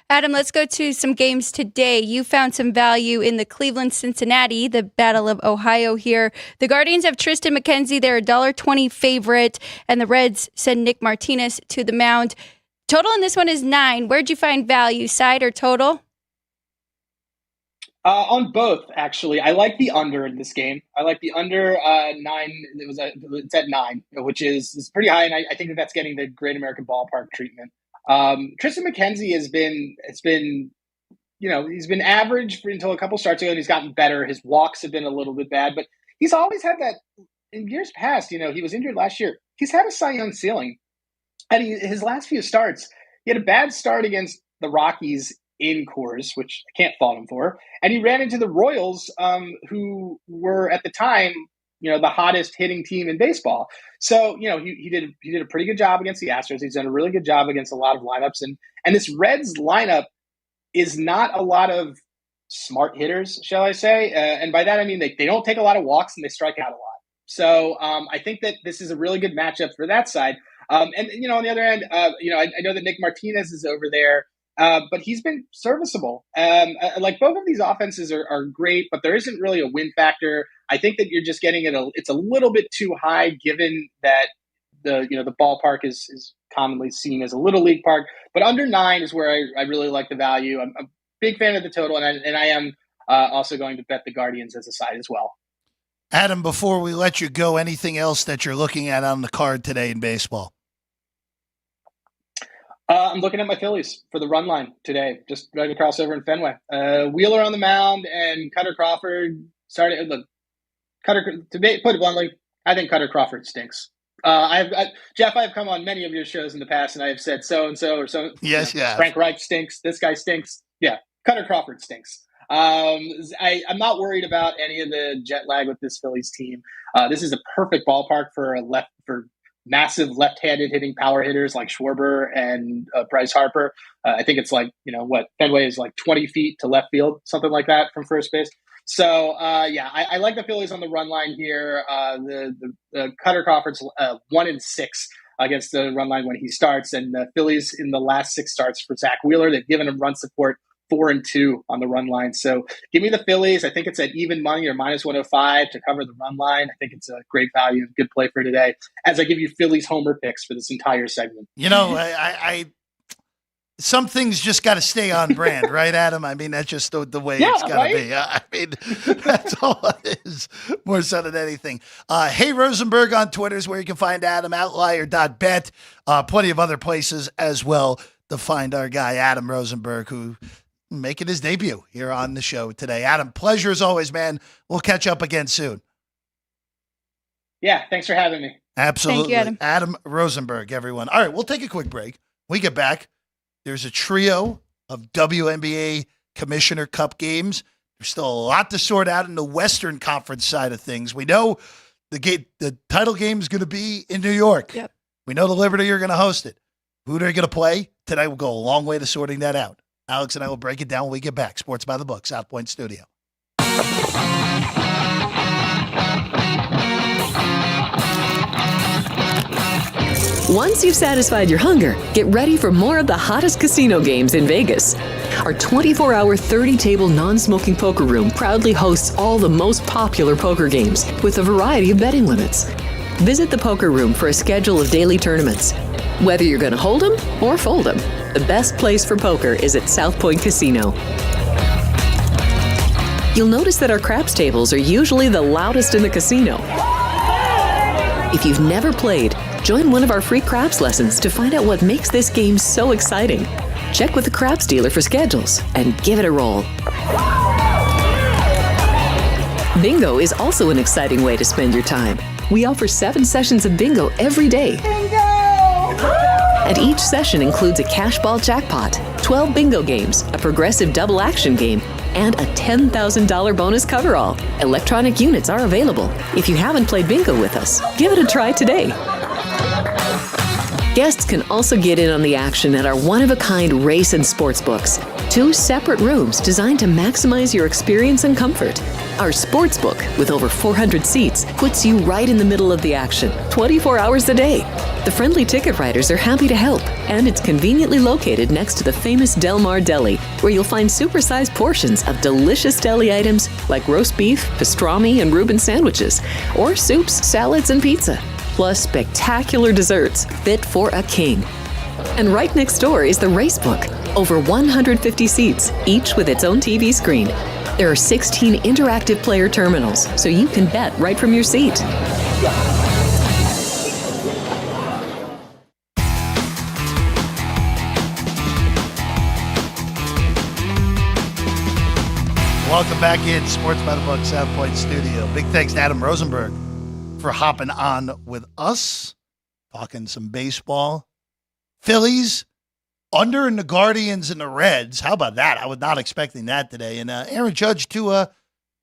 Adam, let's go to some games today. You found some value in the Cleveland-Cincinnati, the Battle of Ohio here. The Guardians have Tristan McKenzie. They're a $1.20 favorite, and the Reds send Nick Martinez to the mound. Total in this one is 9. Where'd you find value, side or total? On both, actually. I like the under in this game. I like the under 9. It's at 9, which is pretty high, and I think that's getting the Great American Ballpark treatment. Tristan McKenzie he's been average until a couple starts ago, and he's gotten better. His walks have been a little bit bad, but he's always had that in years past. He was injured last year. He's had a Cy Young ceiling, and his last few starts, he had a bad start against the Rockies in Coors, which I can't fault him for. And he ran into the Royals, who were at the time, the hottest hitting team in baseball. So, he did a pretty good job against the Astros. He's done a really good job against a lot of lineups. And this Reds lineup is not a lot of smart hitters, shall I say. And by that, I mean, they don't take a lot of walks and they strike out a lot. So I think that this is a really good matchup for that side. On the other end, I know that Nick Martinez is over there. But he's been serviceable. Both of these offenses are great, but there isn't really a win factor. I think that you're just getting it's a little bit too high, given that the ballpark is commonly seen as a little league park. But under 9 is where I really like the value. I'm a big fan of the total, and I am also going to bet the Guardians as a side as well. Adam, before we let you go, anything else that you're looking at on the card today in baseball? I'm looking at my Phillies for the run line today, just right across over in Fenway. Wheeler on the mound and Cutter Crawford started. Look, put it bluntly, I think Cutter Crawford stinks. Jeff, I have come on many of your shows in the past, and I have said so and so or so. Yes, yeah. Frank Reich stinks. This guy stinks. Yeah, Cutter Crawford stinks. I'm not worried about any of the jet lag with this Phillies team. This is a perfect ballpark for massive left-handed hitting power hitters like Schwarber and Bryce Harper. I think it's Fenway is 20 feet to left field, something like that from first base. So, I like the Phillies on the run line here. The Cutter Crawford's 1-6 against the run line when he starts, and the Phillies in the last 6 starts for Zach Wheeler, they've given him run support 4-2 on the run line. So give me the Phillies. I think it's at even money or minus 105 to cover the run line. I think it's a great value, good play for today, as I give you Phillies homer picks for this entire segment. I some things just got to stay on brand, right, Adam? I mean, that's just the way it's got to be. I mean, that's all it is, more so than anything. Hey, Rosenberg on Twitter is where you can find Adam, Outlier.Bet, plenty of other places as well to find our guy, Adam Rosenberg, who making his debut here on the show today. Adam, pleasure as always, man. We'll catch up again soon. Yeah, thanks for having me. Absolutely. Thank you, Adam Rosenberg, everyone. All right, we'll take a quick break. We get back. There's a trio of WNBA Commissioner Cup games. There's still a lot to sort out in the Western Conference side of things. We know the title game is going to be in New York. Yep. We know the Liberty are going to host it. Who they're going to play? Today will go a long way to sorting that out. Alex and I will break it down when we get back. Sports by the Book, South Point Studio. Once you've satisfied your hunger, get ready for more of the hottest casino games in Vegas. Our 24-hour, 30-table non-smoking poker room proudly hosts all the most popular poker games with a variety of betting limits. Visit the poker room for a schedule of daily tournaments, Whether you're going to hold 'em or fold 'em, the best place for poker is at South Point Casino. You'll notice that our craps tables are usually the loudest in the casino. If you've never played, join one of our free craps lessons to find out what makes this game so exciting. Check with the craps dealer for schedules and give it a roll. Bingo is also an exciting way to spend your time. We offer 7 sessions of bingo every day. And each session includes a cash ball jackpot, 12 bingo games, a progressive double action game, and a $10,000 bonus coverall. Electronic units are available. If you haven't played bingo with us, give it a try today. Guests can also get in on the action at our one-of-a-kind race and sports books. 2 separate rooms designed to maximize your experience and comfort. Our sports book, with over 400 seats, puts you right in the middle of the action, 24 hours a day. The friendly ticket writers are happy to help, and it's conveniently located next to the famous Del Mar Deli, where you'll find supersized portions of delicious deli items like roast beef, pastrami, and Reuben sandwiches, or soups, salads, and pizza, plus spectacular desserts fit for a king. And right next door is the race book, over 150 seats, each with its own TV screen. There are 16 interactive player terminals, so you can bet right from your seat. Welcome back in Sports by the Book, South Point Studio. Big thanks to Adam Rosenberg for hopping on with us, talking some baseball. Phillies under in the Guardians and the Reds. How about that? I was not expecting that today. And Aaron Judge too.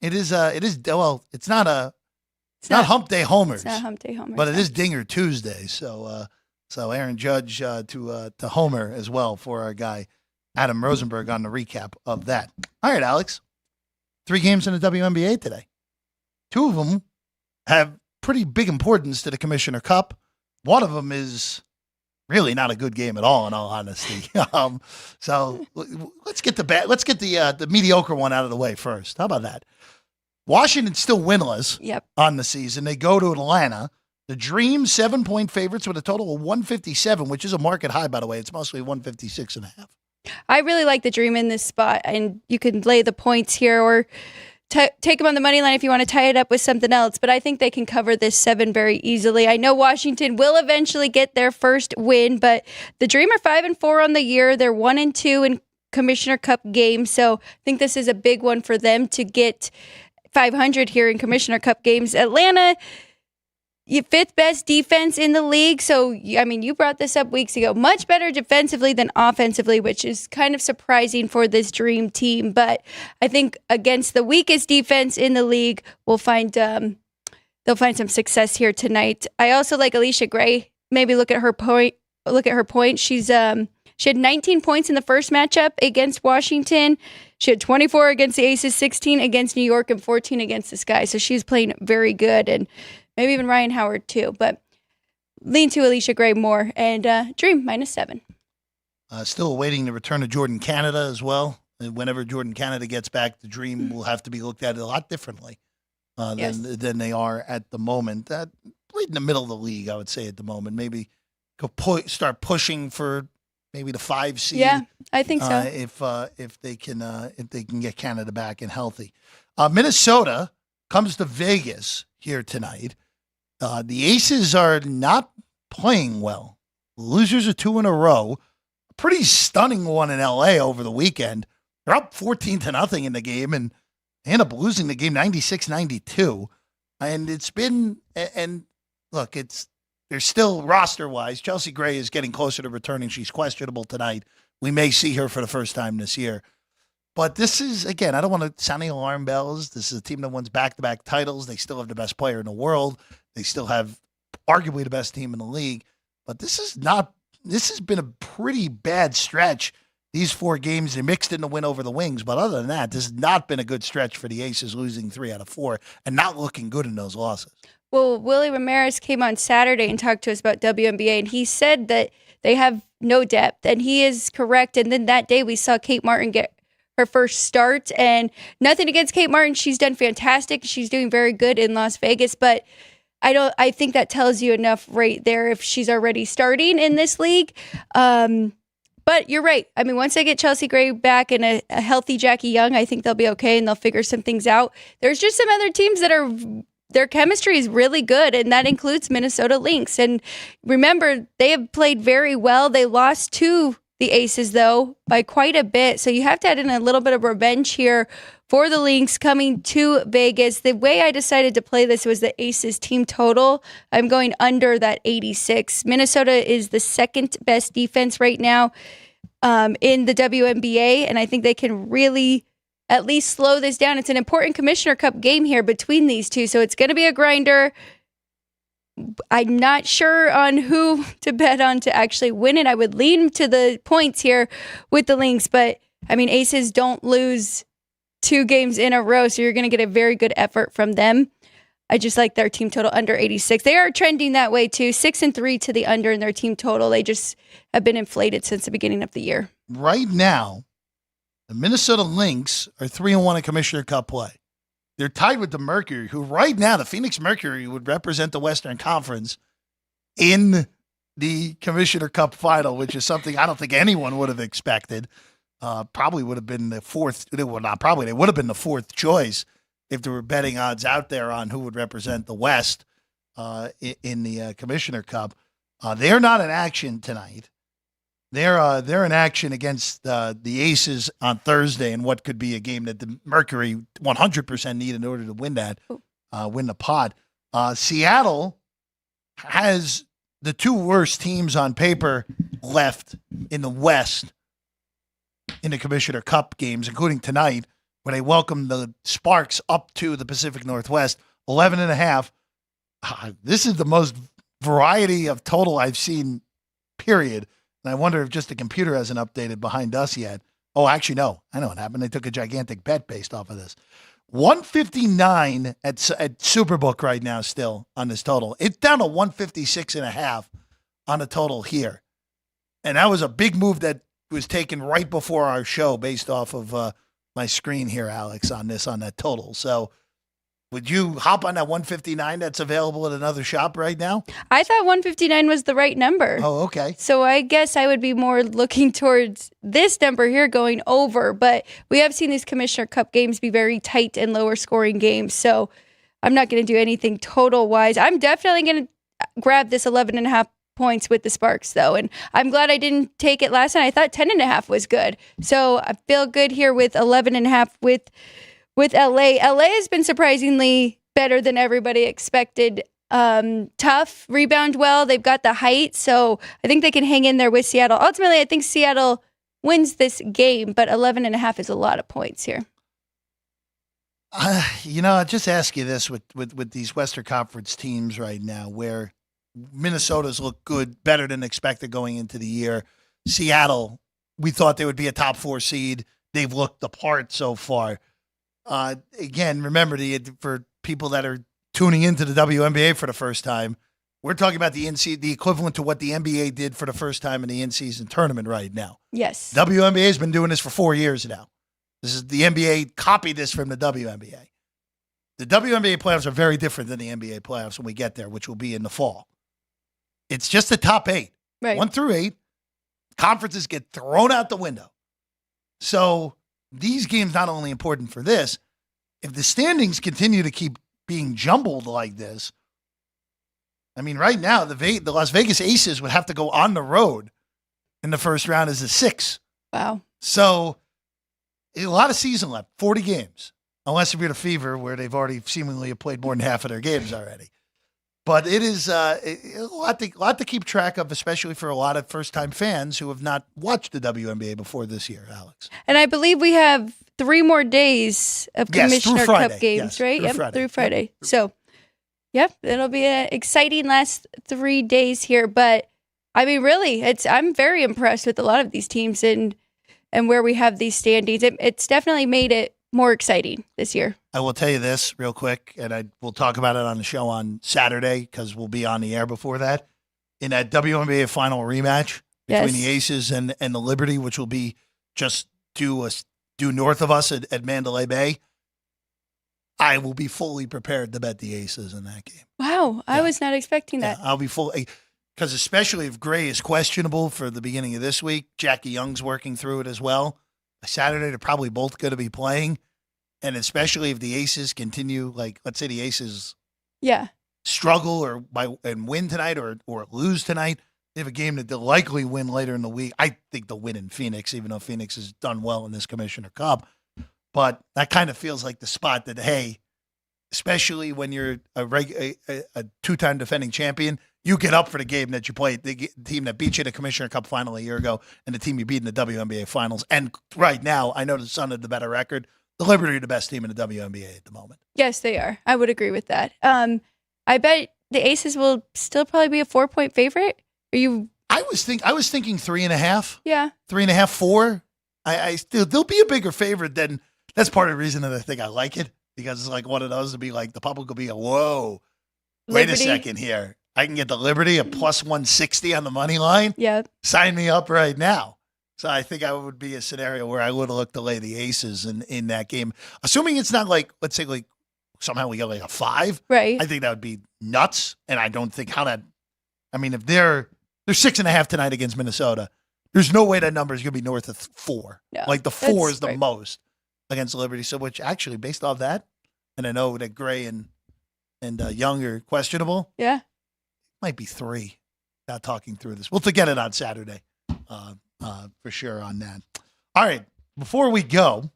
It's not Hump Day Homers. It's not Hump Day Homers, but it is Dinger Tuesday. So Aaron Judge to Homer as well for our guy Adam Rosenberg on the recap of that. All right, Alex. 3 games in the WNBA today. 2 of them have pretty big importance to the Commissioner Cup. One of them is really not a good game at all, in all honesty. So let's get the mediocre one out of the way first. How about that? Washington's still winless on the season. They go to Atlanta. The Dream 7-point favorites with a total of 157, which is a market high, by the way. It's mostly 156.5. I really like the Dream in this spot, and you can lay the points here or take them on the money line if you want to tie it up with something else, but I think they can cover this 7 very easily. I know Washington will eventually get their first win, but the Dream are 5-4 on the year. They're 1-2 in Commissioner Cup games, so I think this is a big one for them to get 500 here in Commissioner Cup games. Atlanta, 5th best defense in the league. So, I mean, you brought this up weeks ago. Much better defensively than offensively, which is kind of surprising for this Dream team. But I think against the weakest defense in the league, they'll find some success here tonight. I also like Alicia Gray. Maybe look at her point. She had 19 points in the first matchup against Washington. She had 24 against the Aces, 16 against New York, and 14 against the Sky. So she's playing very good, and maybe even Ryan Howard too. But lean to Alicia Gray more, and Dream -7. Still awaiting the return of Jordan Canada as well. And whenever Jordan Canada gets back, the Dream will have to be looked at a lot differently than they are at the moment. Right in the middle of the league, I would say at the moment. Maybe start pushing for maybe the 5 seed. Yeah, I think so. If they can get Canada back and healthy. Minnesota comes to Vegas here tonight. The Aces are not playing well. Losers are 2 in a row. A pretty stunning one in LA over the weekend. They're up 14-0 in the game and end up losing the game 96-92. And they're still roster-wise. Chelsea Gray is getting closer to returning. She's questionable tonight. We may see her for the first time this year. But this is, again, I don't want to sound any alarm bells. This is a team that wins back-to-back titles. They still have the best player in the world. They still have arguably the best team in the league. But this has been a pretty bad stretch. These 4 games, they mixed in the win over the Wings. But other than that, this has not been a good stretch for the Aces, losing 3 out of 4 and not looking good in those losses. Well, Willie Ramirez came on Saturday and talked to us about WNBA, and he said that they have no depth, and he is correct. And then that day we saw Kate Martin get her first start, and nothing against Kate Martin. She's done fantastic. She's doing very good in Las Vegas, but I think that tells you enough right there if she's already starting in this league. But you're right. I mean, once they get Chelsea Gray back and a healthy Jackie Young, I think they'll be okay and they'll figure some things out. There's just some other teams that their chemistry is really good, and that includes Minnesota Lynx. And remember, they have played very well. They lost to the Aces, though, by quite a bit. So you have to add in a little bit of revenge here for the Lynx coming to Vegas. The way I decided to play this was the Aces team total. I'm going under that 86. Minnesota is the second best defense right now in the WNBA, and I think they can really at least slow this down. It's an important Commissioner Cup game here between these two, so it's going to be a grinder. I'm not sure on who to bet on to actually win it. I would lean to the points here with the Lynx, but I mean, Aces don't lose 2 games in a row, so you're going to get a very good effort from them. I just like their team total under 86. They are trending that way too, 6-3 to the under in their team total. They just have been inflated since the beginning of the year. Right now, the Minnesota Lynx are 3-1 in Commissioner Cup play. They're tied with the Mercury, who right now, the Phoenix Mercury would represent the Western Conference in the Commissioner Cup final, which is something I don't think anyone would have expected. Probably would have been the fourth. Well, not probably. They would have been the fourth choice if there were betting odds out there on who would represent the West in the Commissioner Cup. They're not in action tonight. They're in action against the Aces on Thursday in what could be a game that the Mercury 100% need in order to win that, win the pod. Seattle has the 2 worst teams on paper left in the West in the Commissioner Cup games, including tonight, where they welcome the Sparks up to the Pacific Northwest, 11.5. This is the most variety of total I've seen, period. And I wonder if just the computer hasn't updated behind us yet. Oh, actually, no. I know what happened. They took a gigantic bet based off of this. 159 at Superbook right now still on this total. It's down to 156.5 on the total here. And that was a big move that was taken right before our show based off of my screen here, Alex, on that total. So would you hop on that 159 that's available at another shop right now? I thought 159 was the right number. Oh, okay. So I guess I would be more looking towards this number here going over. But we have seen these Commissioner Cup games be very tight and lower scoring games. So I'm not going to do anything total wise. I'm definitely going to grab this 11.5 points with the Sparks, though. And I'm glad I didn't take it last night. I thought 10.5 was good. So I feel good here with 11.5 with LA. LA has been surprisingly better than everybody expected. Tough, rebound well. They've got the height, so I think they can hang in there with Seattle. Ultimately, I think Seattle wins this game, but 11.5 is a lot of points here. I'll just ask you this with these Western Conference teams right now, where Minnesota's look good, better than expected going into the year. Seattle, we thought they would be a top 4 seed. They've looked the part so far. Again, remember, for people that are tuning into the WNBA for the first time, we're talking about the equivalent to what the NBA did for the first time in the in-season tournament right now. Yes. WNBA has been doing this for 4 years now. This is the NBA copied this from the WNBA. The WNBA playoffs are very different than the NBA playoffs when we get there, which will be in the fall. It's just the top 8. Right. 1 through 8. Conferences get thrown out the window. So these games not only important for this, if the standings continue to keep being jumbled like this, I mean, right now, the Las Vegas Aces would have to go on the road in the first round as a 6. Wow. So a lot of season left, 40 games, unless if you're the Fever, where they've already seemingly played more than half of their games already. But it is a lot to keep track of, especially for a lot of first-time fans who have not watched the WNBA before this year, Alex. And I believe we have 3 more days of Commissioner Cup games, right? Through Friday. Yep. So, it'll be an exciting last 3 days here. But, I mean, really, I'm very impressed with a lot of these teams and where we have these standings. It's definitely made it more exciting this year. I will tell you this real quick, and we'll talk about it on the show on Saturday because we'll be on the air before that. In that WNBA final rematch between the Aces and the Liberty, which will be just due north of us at Mandalay Bay, I will be fully prepared to bet the Aces in that game. Wow, I was not expecting that. I'll be fully, because especially if Gray is questionable for the beginning of this week, Jackie Young's working through it as well. Saturday, they're probably both going to be playing. And especially if the Aces continue, like, let's say the Aces struggle and win tonight or lose tonight, they have a game that they'll likely win later in the week. I think they'll win in Phoenix, even though Phoenix has done well in this Commissioner Cup. But that kind of feels like the spot that, hey, especially when you're a two-time defending champion, you get up for the game that you played, the team that beat you in the Commissioner Cup final a year ago and the team you beat in the WNBA finals. And right now, I know the Sun had the better record. The Liberty are the best team in the WNBA at the moment. Yes, they are. I would agree with that. I bet the Aces will still probably be a 4-point favorite. Are you? I was thinking 3.5. Yeah. 3.5, 4. They'll be a bigger favorite than. That's part of the reason that I think I like it, because it's like one of those to be like the public will be whoa, wait a second here. I can get the Liberty a plus 160 on the money line. Yeah. Sign me up right now. So I think I would be a scenario where I would look to lay the Aces in that game. Assuming it's not like, let's say like somehow we get like a 5. Right. I think that would be nuts. And I don't think if they're 6.5 tonight against Minnesota, there's no way that number is going to be north of 4. No, like the 4 is the most against Liberty. So which actually based off that, and I know that Gray and Young are questionable. Yeah. Might be 3. Not talking through this. We'll get it on Saturday. For sure on that. All right. Before we go,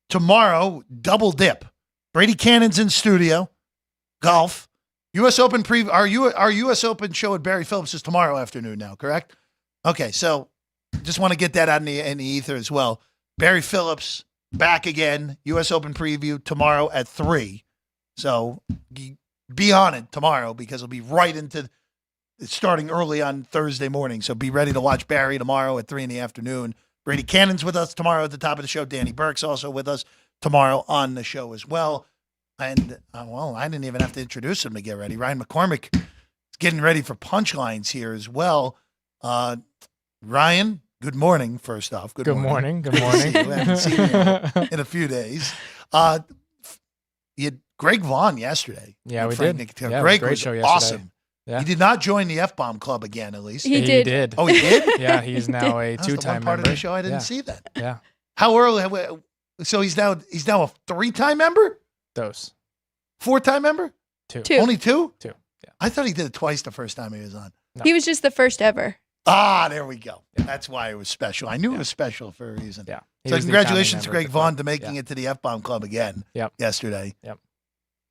tomorrow, double dip. Brady Cannon's in studio. Golf. U.S. Open preview. Our U.S. Open show at Barry Phillips is tomorrow afternoon now, correct? Okay, so just want to get that out in the ether as well. Barry Phillips back again. U.S. Open preview tomorrow at 3. So be on it tomorrow because it'll be right into starting early on Thursday morning. So be ready to watch Barry tomorrow at 3 in the afternoon. Brady Cannon's with us tomorrow at the top of the show. Danny Burke's also with us tomorrow on the show as well. And, I didn't even have to introduce him to get ready. Ryan McCormick is getting ready for punchlines here as well. Ryan, good morning, first off. Good morning. Good morning. I haven't seen you in a few days. You had Greg Vaughn yesterday. Yeah, we did. Yeah, Greg was show awesome. Yeah. He did not join the F-Bomb Club again, at least. He did. Oh, he did? Yeah, he's now a That's two-time the one part member. of the show I didn't see that. Yeah. How early? So he's now a 3-time member? Dose. 4-time member? 2. Only 2? 2. Yeah. I thought he did it twice the first time he was on. No. He was just the first ever. Ah, there we go. Yeah. That's why it was special. I knew it was special for a reason. Yeah. So congratulations to Greg Vaughn to making it to the F-Bomb Club again yesterday. Yep.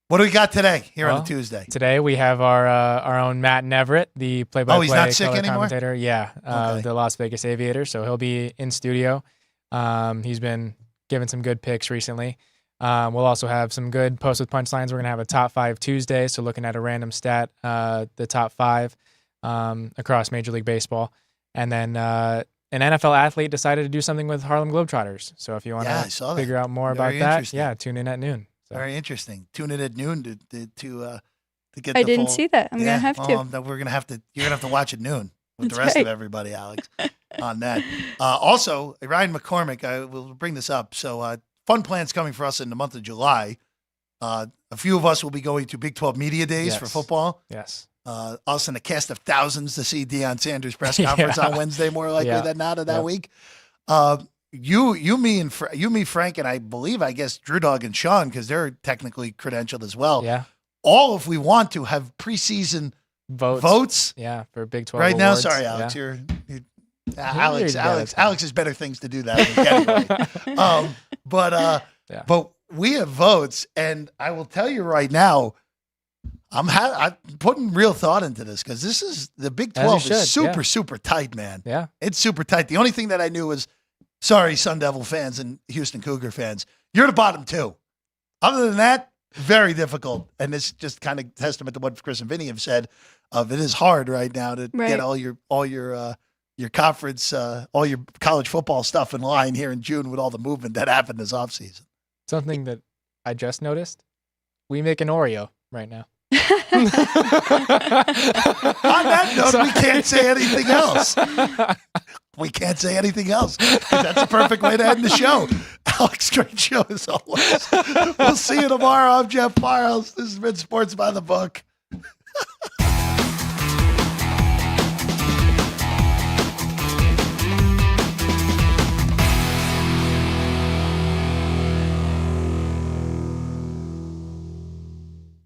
What do we got today here on a Tuesday? Today we have our own Matt Neverett, the play-by-play he's not sick color anymore? commentator. Yeah, Okay. the Las Vegas Aviator. So he'll be in studio. He's been giving some good picks recently. We'll also have some good posts with punchlines. We're going to have a top 5 Tuesday. So looking at a random stat, the top 5 across Major League Baseball. And then an NFL athlete decided to do something with Harlem Globetrotters. So if you want to figure out more about that, tune in at noon. So. Very interesting. Tune in at noon to get. I didn't see that. I'm gonna have to. We're gonna have to. You're gonna have to watch at noon with the rest of everybody, Alex, on that. Also, Ryan McCormick. I will bring this up. So, fun plans coming for us in the month of July. A few of us will be going to Big 12 Media Days for football. Yes. Us and a cast of thousands to see Deion Sanders' press conference on Wednesday, more likely than not of that week. You, me, Frank, and I guess Drew Dog and Sean, because they're technically credentialed as well. Yeah. All, if we want to, have preseason votes. Yeah, for Big 12 right awards. now. Sorry, Alex. Yeah. Alex has better things to do that anyway. But we have votes, and I will tell you right now, I'm putting real thought into this because this is the Big 12 is super tight, man. Yeah, it's super tight. The only thing that I knew was, sorry, Sun Devil fans and Houston Cougar fans, you're the bottom 2. Other than that, very difficult. And it's just kind of testament to what Chris and Vinny have said. It is hard right now to get all your conference, all your college football stuff in line here in June with all the movement that happened this offseason. Something that I just noticed: we make an Oreo right now. On that note, we can't say anything else. We can't say anything else. That's a perfect way to end the show. Alex, great show as always. We'll see you tomorrow. I'm Jeff Parles. This has been Sports by the Book.